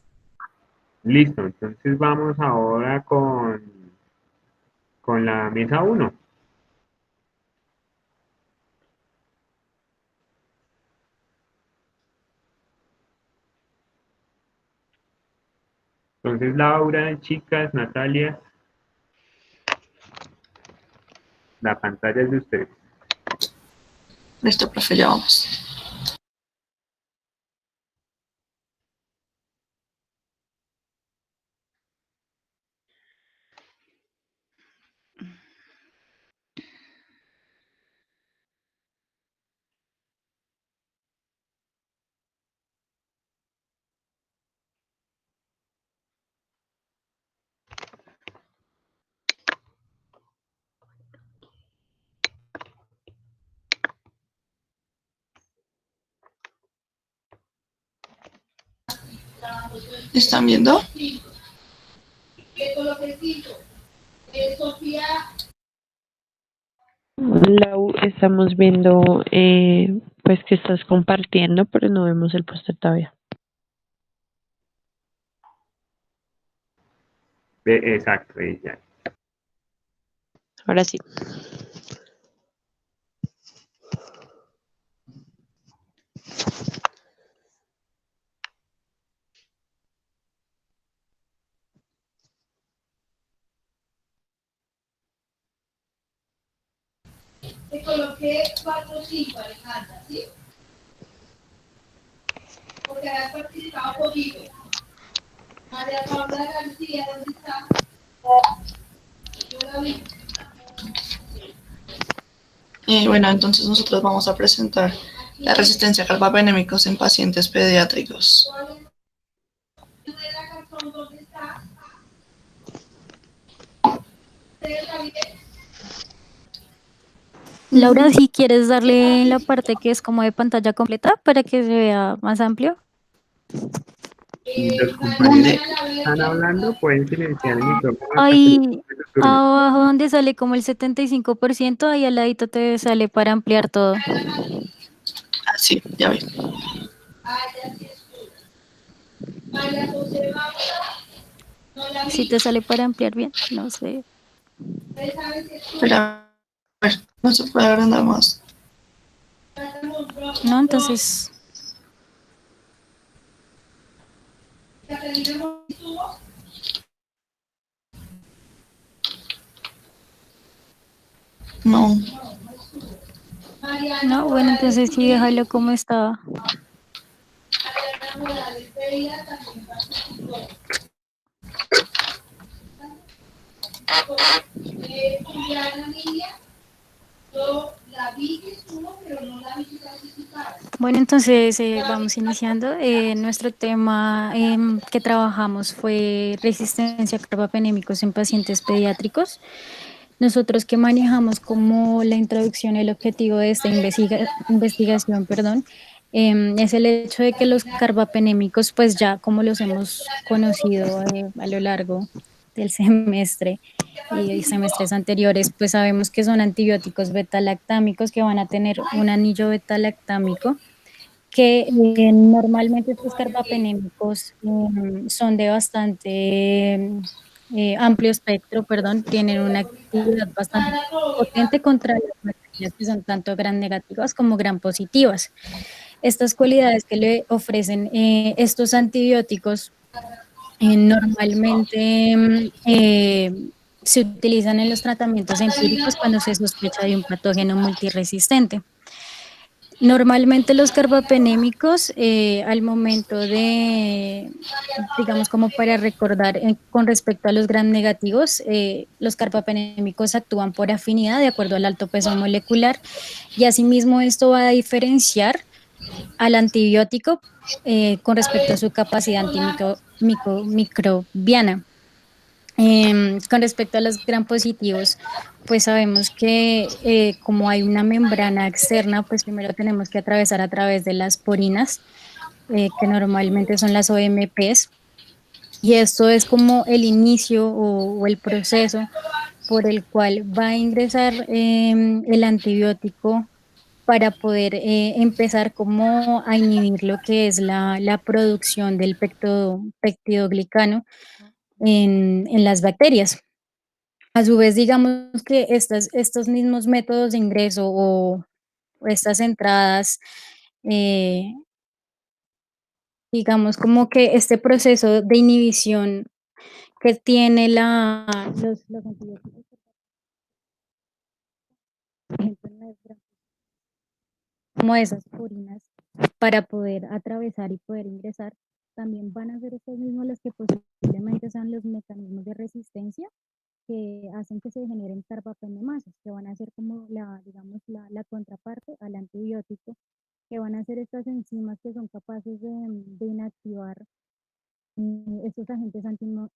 Listo, entonces vamos ahora con la mesa uno. Entonces, Laura, chicas, Natalia, la pantalla es de ustedes. Listo, profe, ya vamos. ¿Están viendo? Lau, estamos viendo pues que estás compartiendo, pero no vemos el póster todavía. Exacto, ya. Ahora sí. Te coloqué 4 o 5, Alejandra, ¿sí? Porque has participado poquito. María Paula García, ¿dónde está? Yo la vi. Bueno, entonces nosotros vamos a presentar la resistencia a carbapenémicos en pacientes pediátricos. De la cartón, ¿dónde está? ¿Ustedes la vieron? Laura, si quieres darle la parte que es como de pantalla completa para que se vea más amplio. Y los compañeros ¿Dónde? que están hablando pueden silenciar el micrófono hasta que les Ahí toque su turno. abajo donde sale como el 75%, ahí al ladito te sale para ampliar todo. Ah, sí, ya vi. Ah, ya sí estuvo. María José Bárbara, no la Si vi. te sale para ampliar bien, no sé. ¿Ustedes saben si estuvo? Espera, a ver, no se puede agrandar más. No, entonces, ¿Catalina no estuvo? No. Mariana no, bueno, Morales entonces sí, Curiel. déjalo como estaba. Mariana Morales Pereira también participó. Juliana Niña, yo la vi que estuvo, pero no la vi que participara. Bueno, entonces vamos iniciando. Nuestro tema que trabajamos fue resistencia a carbapenémicos en pacientes pediátricos. Nosotros que manejamos como la introducción, el objetivo de esta investigación, perdón, es el hecho de que los carbapenémicos, pues ya como los hemos conocido a lo largo del semestre y semestres anteriores, pues sabemos que son antibióticos beta-lactámicos que van a tener un anillo beta-lactámico que normalmente estos carbapenémicos son de bastante amplio espectro, perdón, tienen una actividad bastante potente contra las bacterias que son tanto gram negativas como gram positivas. Estas cualidades que le ofrecen estos antibióticos normalmente se utilizan en los tratamientos empíricos cuando se sospecha de un patógeno multiresistente. Normalmente los carbapenémicos, al momento de, digamos, como para recordar con respecto a los gram negativos, los carbapenémicos actúan por afinidad de acuerdo al alto peso molecular y asimismo esto va a diferenciar al antibiótico con respecto a su capacidad antimicrobiana. Con respecto a los gram positivos, pues sabemos que como hay una membrana externa, pues primero tenemos que atravesar a través de las porinas, que normalmente son las OMPs, y esto es como el inicio o el proceso por el cual va a ingresar el antibiótico para poder empezar como a inhibir lo que es la producción del peptidoglicano en las bacterias. A su vez, digamos que estos mismos métodos de ingreso o estas entradas, eh, digamos como que este proceso de inhibición que tiene los antibióticos, por ejemplo, en como esas purinas, para poder atravesar y poder ingresar, también van a ser estos mismos los que posiblemente sean los mecanismos de resistencia que hacen que se generen carbapenemasas, que van a ser como digamos, la contraparte al antibiótico, que van a ser estas enzimas que son capaces de inactivar estos agentes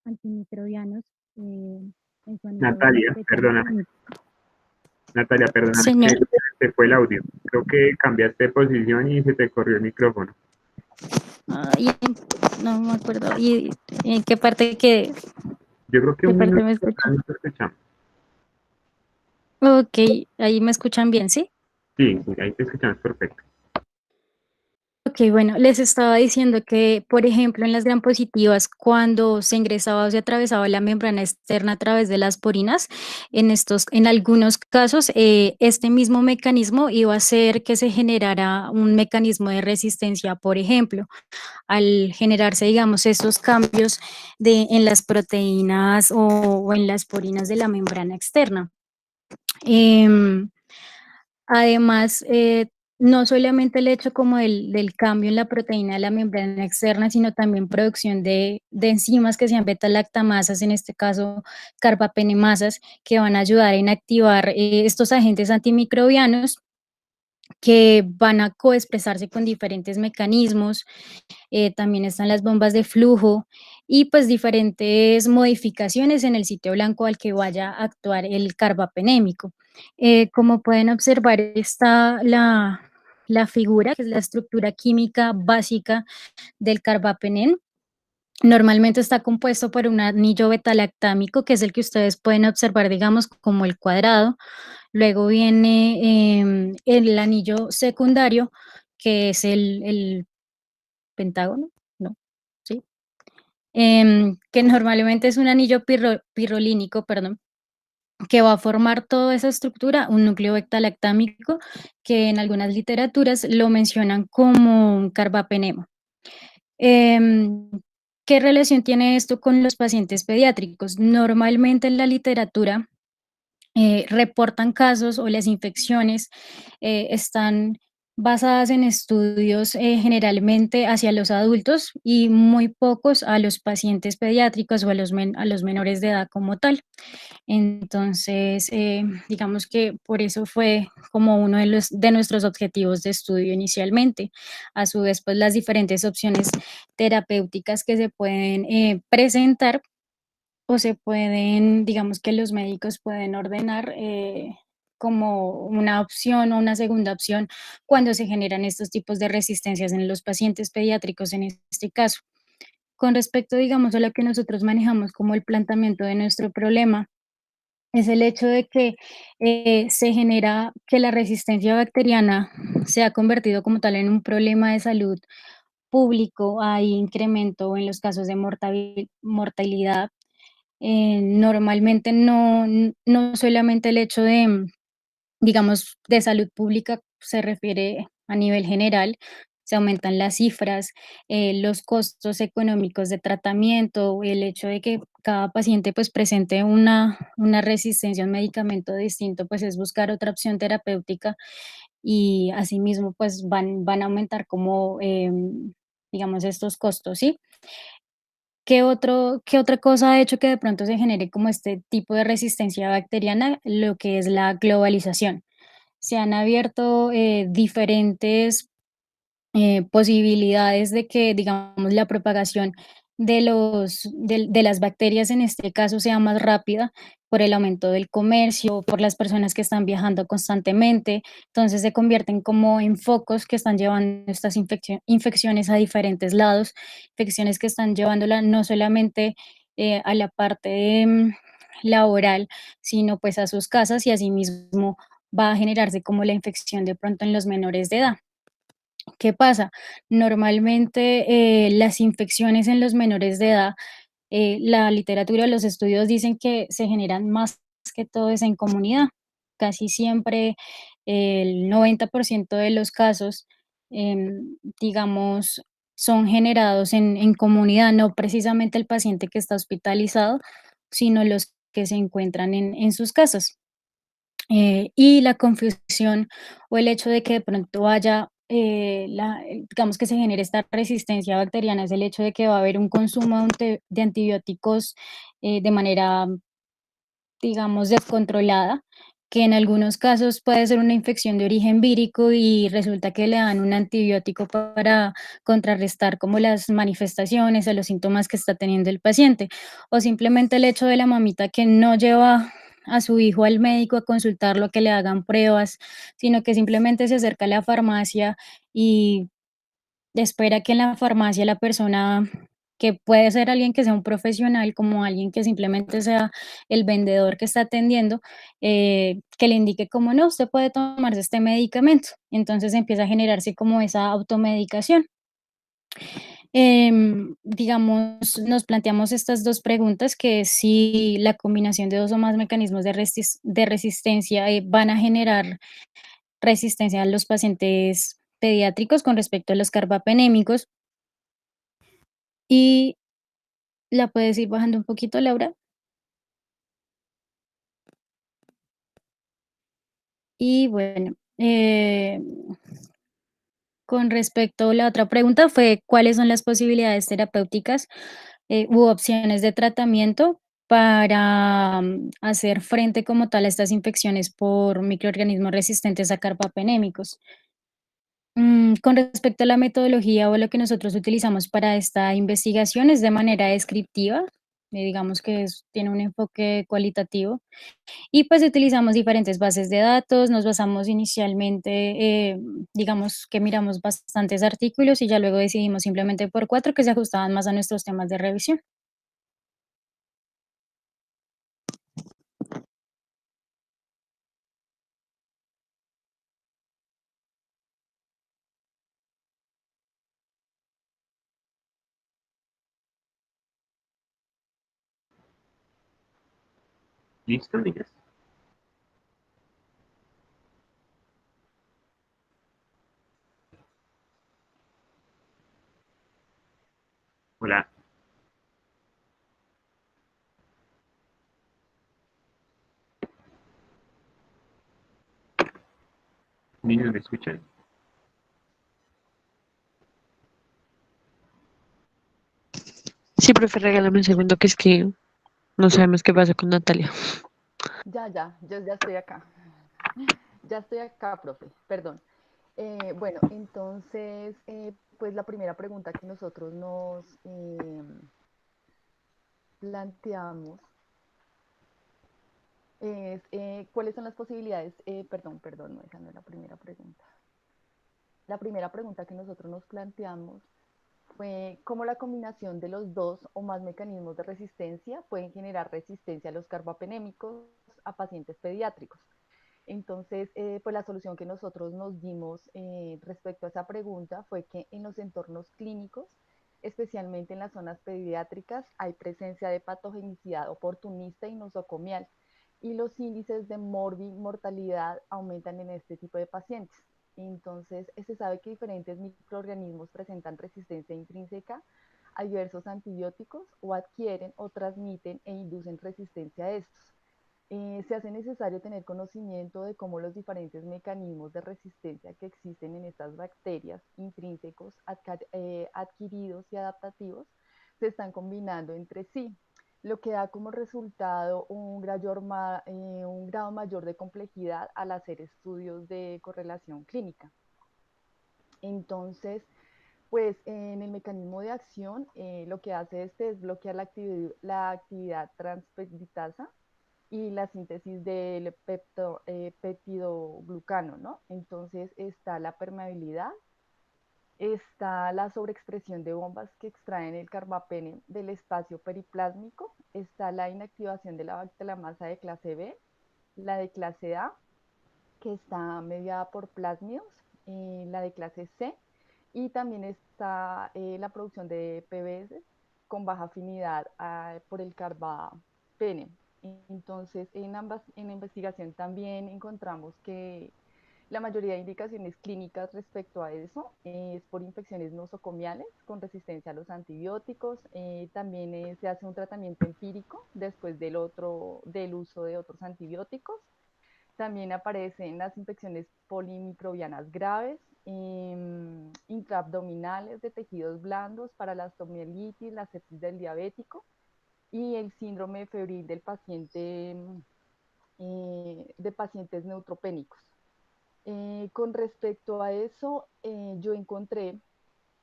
antimicrobianos en su anillo Natalia, perdona, beta-lactámico. Natalia, perdona, es Señor. que se fue el audio. Creo que cambiaste de posición y se te corrió el micrófono. Ay, no me acuerdo. ¿Y en qué parte que Yo creo que qué un parte minuto me atrás escuchan? no te escuchamos. Ok, ahí me escuchan bien, ¿sí? Sí, sí, ahí te escuchamos perfecto. Ok, bueno, les estaba diciendo que, por ejemplo, en las gram positivas, cuando se ingresaba o se atravesaba la membrana externa a través de las porinas, en algunos casos, este mismo mecanismo iba a hacer que se generara un mecanismo de resistencia, por ejemplo, al generarse, digamos, esos cambios en las proteínas o en las porinas de la membrana externa. Em, Además, no solamente el hecho como del cambio en la proteína de la membrana externa, sino también producción de enzimas que sean beta-lactamasas, en este caso carbapenemasas, que van a ayudar a inactivar estos agentes antimicrobianos que van a coexpresarse con diferentes mecanismos. También están las bombas de flujo y pues diferentes modificaciones en el sitio blanco al que vaya a actuar el carbapenémico. Como pueden observar, está la figura, que es la estructura química básica del carbapenén. Normalmente está compuesto por un anillo betalactámico, que es el que ustedes pueden observar, digamos, como el cuadrado. Luego viene el anillo secundario, que es el pentágono, ¿no? ¿Sí? Que normalmente es un anillo pirrolínico, perdón, que va a formar toda esa estructura, un núcleo beta-lactámico, que en algunas literaturas lo mencionan como un carbapenema. Em, ¿Qué relación tiene esto con los pacientes pediátricos? Normalmente en la literatura reportan casos o las infecciones están basadas en estudios generalmente hacia los adultos y muy pocos a los pacientes pediátricos o a los menores de edad como tal. Entonces, digamos que por eso fue como uno de nuestros objetivos de estudio inicialmente. A su vez, pues las diferentes opciones terapéuticas que se pueden presentar o se pueden, digamos que los médicos pueden ordenar como una opción o una segunda opción cuando se generan estos tipos de resistencias en los pacientes pediátricos en este caso. Con respecto, digamos, a lo que nosotros manejamos como el planteamiento de nuestro problema, es el hecho de que se genera que la resistencia bacteriana se ha convertido como tal en un problema de salud público. Hay incremento en los casos de mortalidad. Normalmente no solamente el hecho de, digamos, de salud pública se refiere a nivel general, se aumentan las cifras, los costos económicos de tratamiento, el hecho de que cada paciente pues presente una resistencia a un medicamento distinto, pues es buscar otra opción terapéutica y asimismo pues van a aumentar como, digamos, estos costos, ¿sí? ¿Qué otra cosa ha hecho que de pronto se genere como este tipo de resistencia bacteriana? Lo que es la globalización. Se han abierto diferentes posibilidades de que, digamos, la propagación de las bacterias en este caso sea más rápida por el aumento del comercio, por las personas que están viajando constantemente. Entonces se convierten como en focos que están llevando estas infecciones a diferentes lados, infecciones que están llevándola no solamente a la parte laboral, sino pues a sus casas y asimismo va a generarse como la infección de pronto en los menores de edad. ¿Qué pasa? Normalmente, las infecciones en los menores de edad, la literatura, los estudios dicen que se generan más que todo es en comunidad. Casi siempre el 90% de los casos, digamos, son generados en comunidad, no precisamente el paciente que está hospitalizado, sino los que se encuentran en sus casas. Y la confusión o el hecho de que de pronto haya, digamos que se genere esta resistencia bacteriana es el hecho de que va a haber un consumo de antibióticos de manera, digamos, descontrolada, que en algunos casos puede ser una infección de origen vírico y resulta que le dan un antibiótico para contrarrestar como las manifestaciones o los síntomas que está teniendo el paciente, o simplemente el hecho de la mamita que no lleva a su hijo al médico a consultarlo, que le hagan pruebas, sino que simplemente se acerca a la farmacia y espera que en la farmacia la persona, que puede ser alguien que sea un profesional, como alguien que simplemente sea el vendedor que está atendiendo, que le indique como no, usted puede tomarse este medicamento. Entonces empieza a generarse como esa automedicación. Digamos, nos planteamos estas dos preguntas, que es si la combinación de dos o más mecanismos de resistencia van a generar resistencia a los pacientes pediátricos con respecto a los carbapenémicos. Y la puedes ir bajando un poquito, Laura. Y bueno, con respecto a la otra pregunta fue, ¿cuáles son las posibilidades terapéuticas u opciones de tratamiento para hacer frente como tal a estas infecciones por microorganismos resistentes a carbapenémicos? Con respecto a la metodología o lo que nosotros utilizamos para esta investigación es de manera descriptiva, digamos que tiene un enfoque cualitativo. Y pues utilizamos diferentes bases de datos, nos basamos inicialmente, digamos que miramos bastantes artículos y ya luego decidimos simplemente por 4 que se ajustaban más a nuestros temas de revisión. ¿Listo, niñas? Hola, niños, ¿me escuchan? Sí, profe, regálame un segundo que es que no sabemos qué pasa con Natalia. Yo ya estoy acá. Ya estoy acá, profe, perdón. Bueno, entonces, pues la primera pregunta que nosotros nos planteamos es, ¿cuáles son las posibilidades? Perdón, no, esa no es la primera pregunta. La primera pregunta que nosotros nos planteamos fue cómo la combinación de los dos o más mecanismos de resistencia pueden generar resistencia a los carbapenémicos a pacientes pediátricos. Entonces, pues la solución que nosotros nos dimos respecto a esa pregunta fue que en los entornos clínicos, especialmente en las zonas pediátricas, hay presencia de patogenicidad oportunista y nosocomial, y los índices de mortalidad aumentan en este tipo de pacientes. Entonces, se sabe que diferentes microorganismos presentan resistencia intrínseca a diversos antibióticos o adquieren o transmiten e inducen resistencia a estos. Se hace necesario tener conocimiento de cómo los diferentes mecanismos de resistencia que existen en estas bacterias intrínsecos, adquiridos y adaptativos se están combinando entre sí, lo que da como resultado un grado mayor de complejidad al hacer estudios de correlación clínica. Entonces, pues en el mecanismo de acción, lo que hace es bloquear la actividad transpeptidasa y la síntesis del peptidoglucano, ¿no? Entonces está la permeabilidad, está la sobreexpresión de bombas que extraen el carbapene del espacio periplásmico, está la inactivación de la bactelamasa de clase B, la de clase A, que está mediada por plásmidos, la de clase C, y también está la producción de PBS con baja afinidad por el carbapene. Entonces, en la investigación también encontramos que la mayoría de indicaciones clínicas respecto a eso es por infecciones nosocomiales con resistencia a los antibióticos. También se hace un tratamiento empírico después del uso de otros antibióticos. También aparecen las infecciones polimicrobianas graves, intraabdominales de tejidos blandos para la osteomielitis, la sepsis del diabético y el síndrome febril del paciente, de pacientes neutropénicos. Con respecto a eso, yo encontré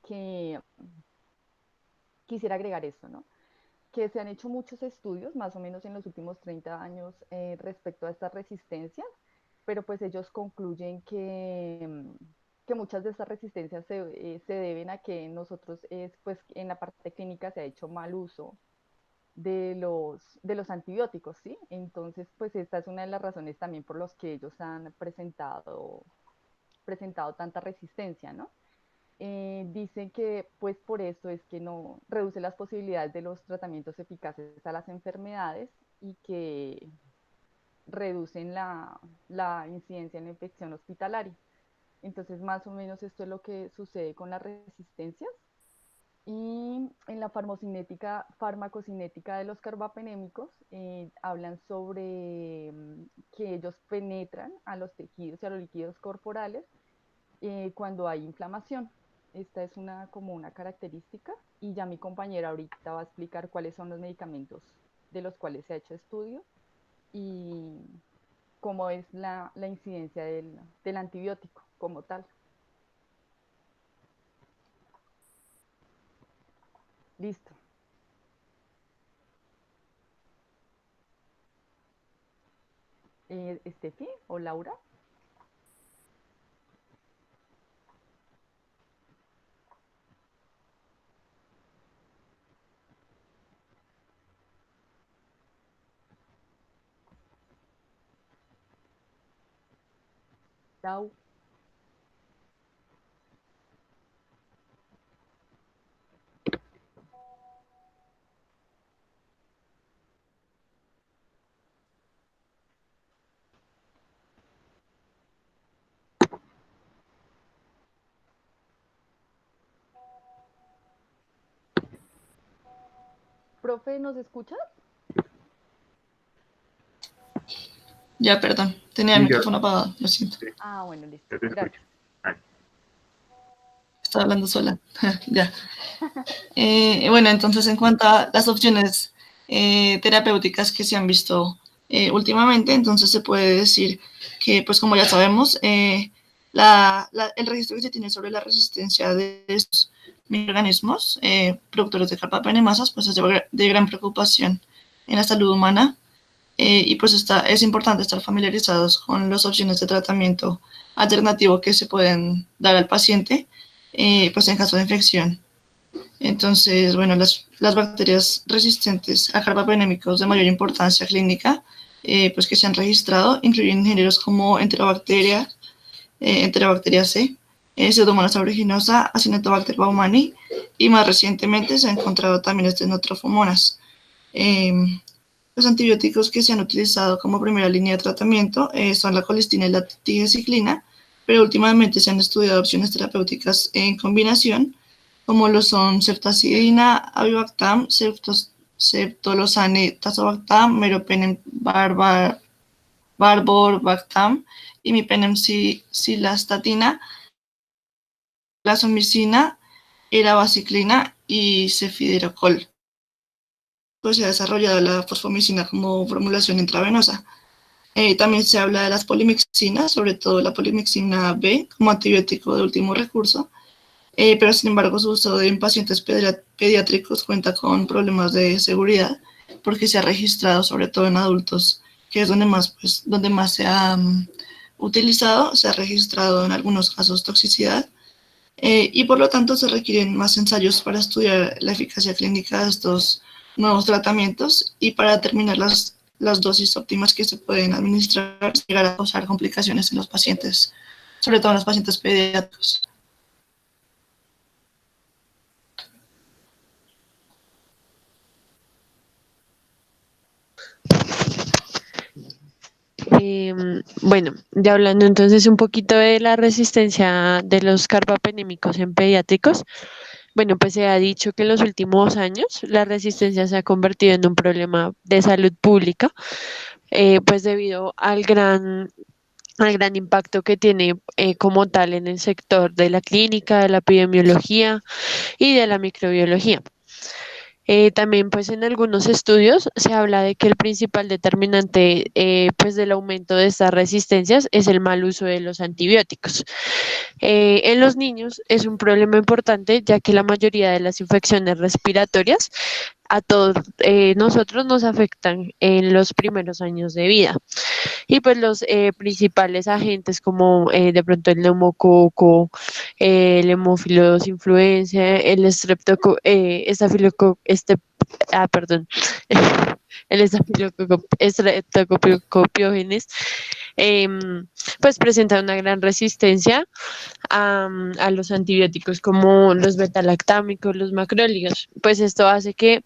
que quisiera agregar esto, ¿no? Que se han hecho muchos estudios, más o menos en los últimos 30 años, respecto a estas resistencias, pero pues ellos concluyen que muchas de estas resistencias se deben a que nosotros, pues en la parte clínica se ha hecho mal uso de los antibióticos, ¿sí? Entonces, pues esta es una de las razones también por las que ellos han presentado tanta resistencia, ¿no? Dicen que pues por eso es que no reduce las posibilidades de los tratamientos eficaces a las enfermedades y que reducen la incidencia en la infección hospitalaria. Entonces, más o menos esto es lo que sucede con las resistencias. Y en la farmacocinética de los carbapenémicos hablan sobre que ellos penetran a los tejidos y a los líquidos corporales cuando hay inflamación. Esta es como una característica y ya mi compañera ahorita va a explicar cuáles son los medicamentos de los cuales se ha hecho estudio y cómo es la incidencia del antibiótico como tal. Listo. Estefi o Laura. Lau. Profe, ¿nos escuchas? Ya, perdón, tenía el micrófono apagado, lo siento. Ah, bueno, listo. Yo te escucho. Gracias. Estaba hablando sola. Ya. Bueno, entonces en cuanto a las opciones terapéuticas que se han visto últimamente, entonces se puede decir que, pues como ya sabemos, el registro que se tiene sobre la resistencia de estos microorganismos productores de carbapenemasas, pues es de gran preocupación en la salud humana. Y pues es importante estar familiarizados con las opciones de tratamiento alternativo que se pueden dar al paciente, pues en caso de infección. Entonces, bueno, las bacterias resistentes a carbapenémicos de mayor importancia clínica, pues que se han registrado, incluyen géneros como Enterobacteria C, Pseudomonas aeruginosa, Acinetobacter baumannii, y más recientemente se ha encontrado también Notrofomonas. Los antibióticos que se han utilizado como primera línea de tratamiento son la colistina y la tigecyclina, pero últimamente se han estudiado opciones terapéuticas en combinación, como lo son ceftazidima, avibactam, ceftolozane, tazobactam, meropenem barborbactam, imipenem cilastatina, plasomicina, erabaciclina y cefiderocol. Pues se ha desarrollado la fosfomicina como formulación intravenosa. También se habla de las polimixinas, sobre todo la polimixina B como antibiótico de último recurso, pero sin embargo su uso en pacientes pediátricos cuenta con problemas de seguridad porque se ha registrado sobre todo en adultos, que es donde más se ha utilizado, se ha registrado en algunos casos toxicidad y por lo tanto se requieren más ensayos para estudiar la eficacia clínica de estos nuevos tratamientos y para determinar las dosis óptimas que se pueden administrar sin llegar a causar complicaciones en los pacientes, sobre todo en los pacientes pediátricos. Bueno, ya hablando entonces un poquito de la resistencia de los carbapenémicos en pediátricos, bueno, pues se ha dicho que en los últimos años la resistencia se ha convertido en un problema de salud pública, pues debido al gran impacto que tiene como tal en el sector de la clínica, de la epidemiología y de la microbiología. También pues en algunos estudios se habla de que el principal determinante pues del aumento de estas resistencias es el mal uso de los antibióticos. En los niños es un problema importante ya que la mayoría de las infecciones respiratorias a todos nosotros nos afectan en los primeros años de vida. Y pues los principales agentes como de pronto el neumococo, el Haemophilus influenzae, el perdón, el Streptococcus pues presenta una gran resistencia a los antibióticos como los betalactámicos, los macrólidos. Pues esto hace que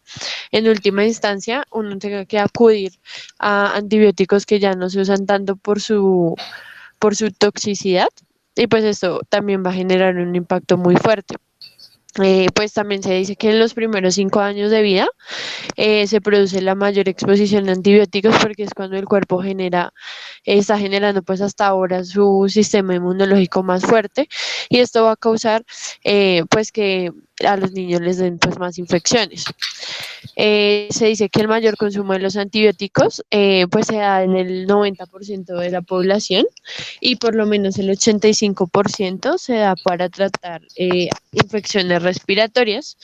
en última instancia uno tenga que acudir a antibióticos que ya no se usan tanto por su toxicidad, y pues esto también va a generar un impacto muy fuerte. Pues también se dice que en los primeros 5 años de vida se produce la mayor exposición a antibióticos porque es cuando el cuerpo está generando pues hasta ahora su sistema inmunológico más fuerte, y esto va a causar pues que a los niños les den pues más infecciones. Se dice que el mayor consumo de los antibióticos pues se da en el 90% de la población, y por lo menos el 85% se da para tratar infecciones respiratorias,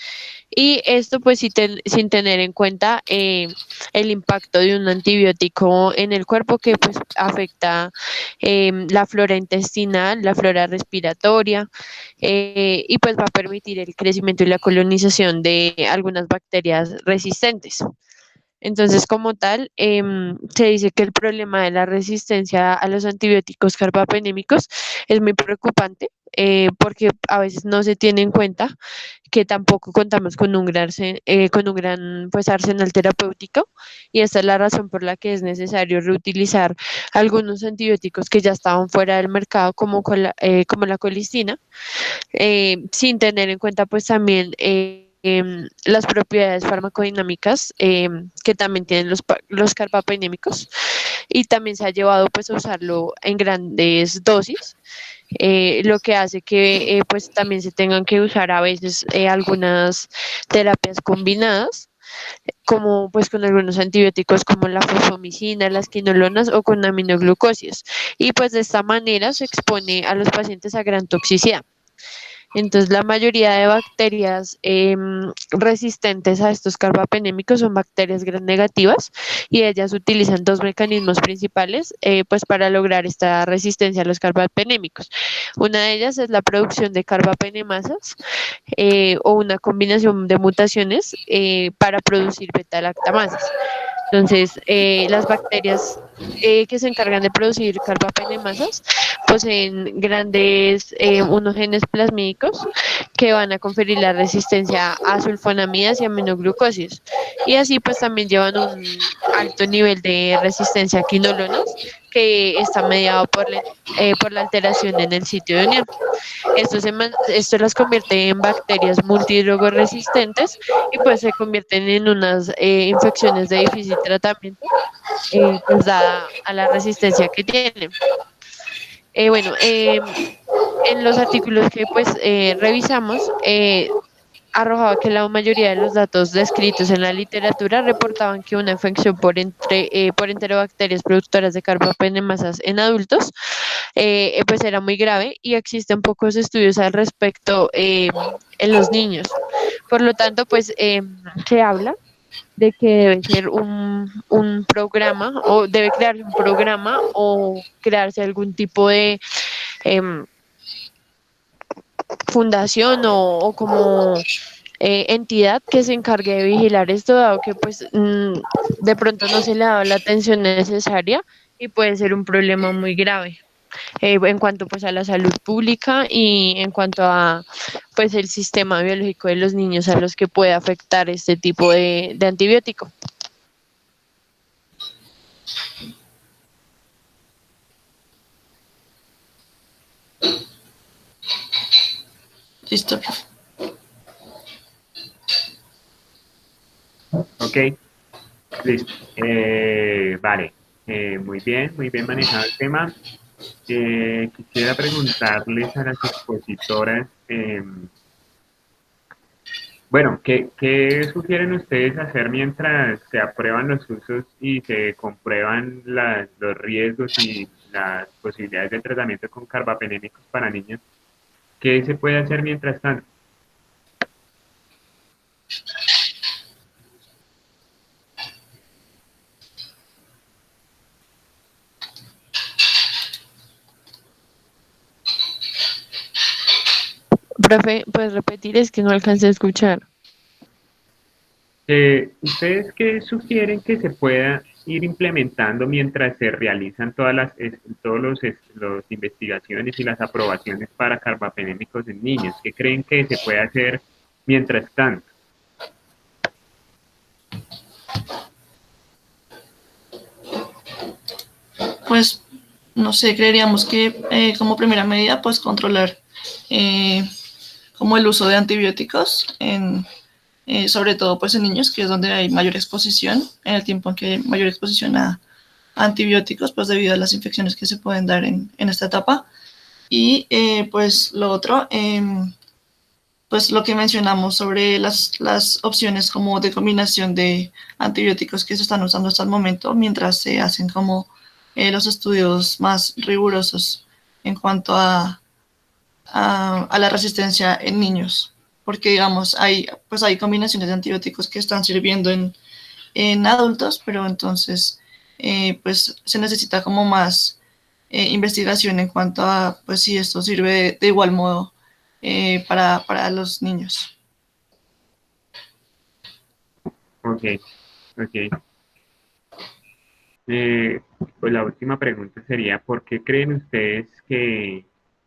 y esto pues sin tener en cuenta el impacto de un antibiótico en el cuerpo que pues afecta la flora intestinal, la flora respiratoria, y pues va a permitir el crecimiento y la colonización de algunas bacterias resistentes. Entonces, como tal, se dice que el problema de la resistencia a los antibióticos carbapenémicos es muy preocupante, porque a veces no se tiene en cuenta que tampoco contamos con con un gran pues, arsenal terapéutico, y esta es la razón por la que es necesario reutilizar algunos antibióticos que ya estaban fuera del mercado, como la colistina, sin tener en cuenta pues también las propiedades farmacodinámicas que también tienen los carbapenémicos, y también se ha llevado pues a usarlo en grandes dosis, lo que hace que pues también se tengan que usar a veces algunas terapias combinadas, como pues con algunos antibióticos como la fosfomicina, las quinolonas o con aminoglucosidos, y pues de esta manera se expone a los pacientes a gran toxicidad. Entonces, la mayoría de bacterias resistentes a estos carbapenémicos son bacterias gram negativas, y ellas utilizan dos mecanismos principales pues para lograr esta resistencia a los carbapenémicos. Una de ellas es la producción de carbapenemasas o una combinación de mutaciones para producir beta-lactamasas. Entonces, las bacterias que se encargan de producir carbapenemasas poseen grandes unos genes plasmídicos que van a conferir la resistencia a sulfonamidas y aminoglucósidos, y así pues también llevan un alto nivel de resistencia a quinolonas, que está mediado por la alteración en el sitio de unión. Esto las convierte en bacterias multidrogoresistentes, y pues se convierten en unas infecciones de difícil tratamiento, pues dada a la resistencia que tienen. Bueno, en los artículos que pues revisamos, arrojaba que la mayoría de los datos descritos en la literatura reportaban que una infección por enterobacterias productoras de carbapenemasas en adultos pues era muy grave, y existen pocos estudios al respecto en los niños. Por lo tanto, pues se habla de que debe ser un programa, o debe crearse un programa o crearse algún tipo de em, fundación o como entidad que se encargue de vigilar esto, dado que pues de pronto no se le ha dado la atención necesaria, y puede ser un problema muy grave en cuanto pues a la salud pública, y en cuanto a pues el sistema biológico de los niños a los que puede afectar este tipo de antibiótico. Listo. Ok, listo. Vale, muy bien manejado el tema. Quisiera preguntarles a las expositoras, bueno, ¿qué sugieren ustedes hacer mientras se aprueban los usos y se comprueban los riesgos y las posibilidades de tratamiento con carbapenémicos para niños? ¿Qué se puede hacer mientras tanto? Profe, ¿puedes repetir? Es que no alcancé a escuchar. ¿Ustedes qué sugieren que se pueda ir implementando mientras se realizan todos los investigaciones y las aprobaciones para carbapenémicos en niños? ¿Qué creen que se puede hacer mientras tanto? Pues, no sé, creeríamos que como primera medida, pues controlar como el uso de antibióticos, sobre todo pues en niños, que es donde hay mayor exposición, en el tiempo en que hay mayor exposición a antibióticos, pues debido a las infecciones que se pueden dar en esta etapa. Y pues lo otro, pues lo que mencionamos sobre las opciones como de combinación de antibióticos que se están usando hasta el momento, mientras se hacen como los estudios más rigurosos en cuanto a la resistencia en niños, porque digamos, pues hay combinaciones de antibióticos que están sirviendo en adultos, pero entonces pues se necesita como más investigación en cuanto a pues si esto sirve de igual modo para los niños. Ok, ok. Pues la última pregunta sería, ¿por qué creen ustedes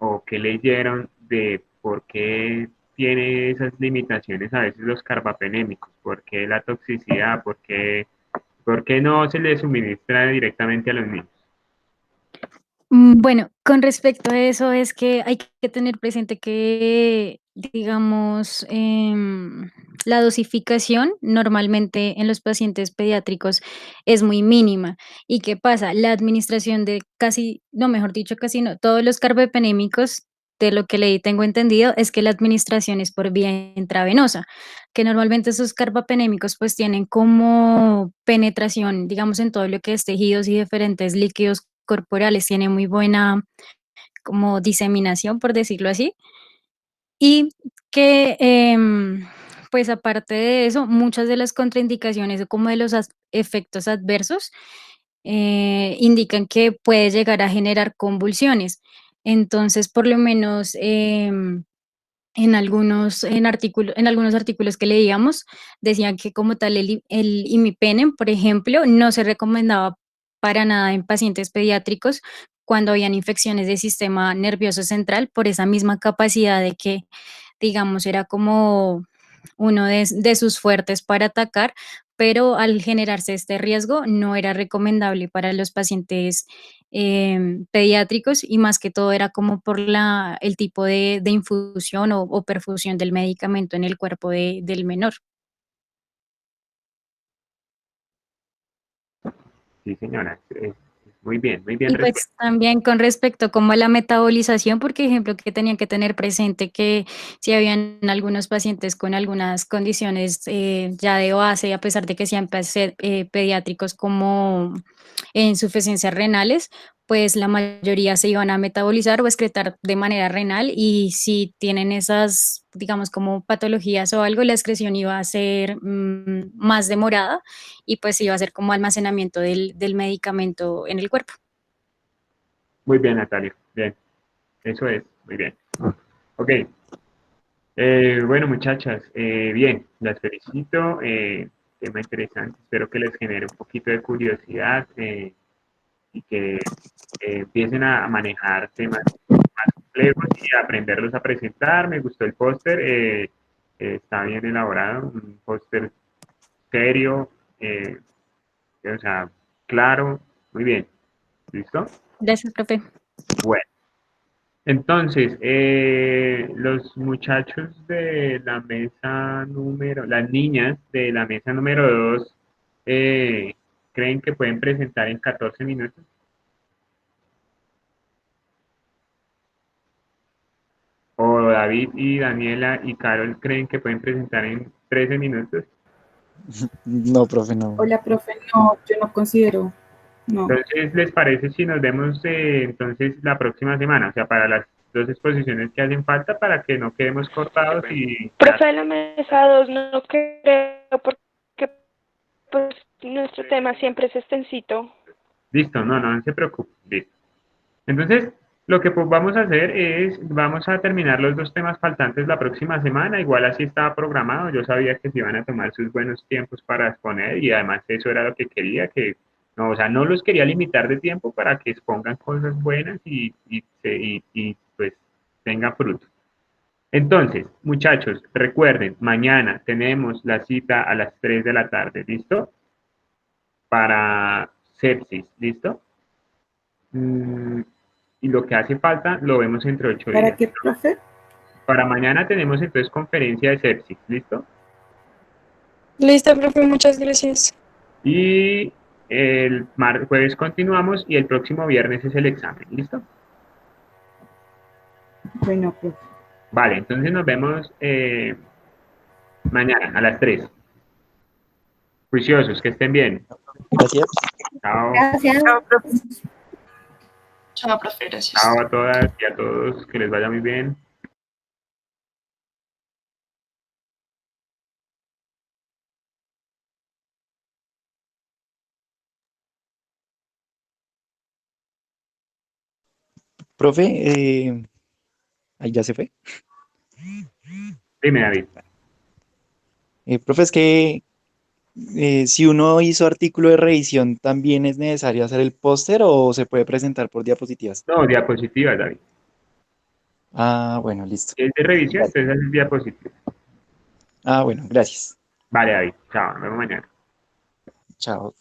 o qué leyeron de por qué tiene esas limitaciones a veces los carbapenémicos? ¿Por qué la toxicidad? ¿Por qué no se les suministra directamente a los niños? Bueno, con respecto a eso es que hay que tener presente que, digamos, la dosificación normalmente en los pacientes pediátricos es muy mínima. ¿Y qué pasa? La administración de casi, no, mejor dicho, casi no, todos los carbapenémicos, de lo que leí tengo entendido, es que la administración es por vía intravenosa, que normalmente esos carbapenémicos pues tienen como penetración, digamos, en todo lo que es tejidos y diferentes líquidos corporales, tiene muy buena como diseminación, por decirlo así, y que, pues, aparte de eso, muchas de las contraindicaciones o como de los efectos adversos, indican que puede llegar a generar convulsiones. Entonces, por lo menos, en algunos artículos que leíamos, decían que como tal el imipenem, por ejemplo, no se recomendaba para nada en pacientes pediátricos cuando habían infecciones del sistema nervioso central, por esa misma capacidad de que, digamos, era como uno de sus fuertes para atacar, pero al generarse este riesgo no era recomendable para los pacientes pediátricos y más que todo era como por el tipo de infusión o perfusión del medicamento en el cuerpo del menor. Sí, señora, muy bien Y respuesta. pues también con respecto como a la metabolización, porque ejemplo que tenían que tener presente que si habían algunos pacientes con algunas condiciones ya de base, a pesar de que sean pediátricos como insuficiencias renales, pues la mayoría se iban a metabolizar o excretar de manera renal y si tienen esas, digamos, como patologías o algo, la excreción iba a ser más demorada y pues iba a ser como almacenamiento del medicamento en el cuerpo. Muy bien, Natalia. Bien, eso es, muy bien. Ok, bueno, muchachas, bien, las felicito. Tema interesante, espero que les genere un poquito de curiosidad y que empiecen a manejar temas más complejos y a aprenderlos a presentar. Me gustó el póster, está bien elaborado, un póster serio, o sea, claro, muy bien. ¿Listo? Gracias, profe. Bueno. Entonces, los muchachos de la mesa las niñas de la mesa número 2, ¿creen que pueden presentar en 14 minutos? ¿O David y Daniela y Carol creen que pueden presentar en 13 minutos? No, profe, no. Hola, profe, no, yo no considero, no. Entonces, ¿les parece si nos vemos entonces la próxima semana? O sea, para las dos exposiciones que hacen falta para que no quedemos cortados y... Profe de la mesa 2 no creo porque pues nuestro tema siempre es extensito. Listo, no se preocupe. Listo. Entonces, Lo que pues vamos a hacer es, vamos a terminar los dos temas faltantes la próxima semana, igual así estaba programado, yo sabía que se iban a tomar sus buenos tiempos para exponer y además eso era lo que quería, que no, o sea, no los quería limitar de tiempo para que expongan cosas buenas y pues tenga fruto. Entonces, muchachos, recuerden, mañana tenemos la cita a las 3 de la tarde, ¿listo? Para sepsis, ¿listo? Y lo que hace falta lo vemos entre 8 ¿Para días. qué, profe? Para mañana tenemos entonces conferencia de sepsis, ¿listo? Listo, profe, muchas gracias. Y el jueves continuamos y el próximo viernes es el examen, ¿listo? Bueno, profe. Vale, entonces nos vemos mañana a las 3. Juiciosos, que estén bien. Gracias. Chao. Gracias. Chao, profe. Chao, profe, gracias. Chao a todas y a todos, que les vaya muy bien. Profe, ahí ya se fue. Dime, David. Profe, es que si uno hizo artículo de revisión, ¿también es necesario hacer el póster o se puede presentar por diapositivas? No, diapositivas, David. Ah, bueno, listo. Si es de revisión, Gracias. entonces es diapositivas. Ah, bueno, gracias. Vale, David. Chao, nos vemos mañana. Chao.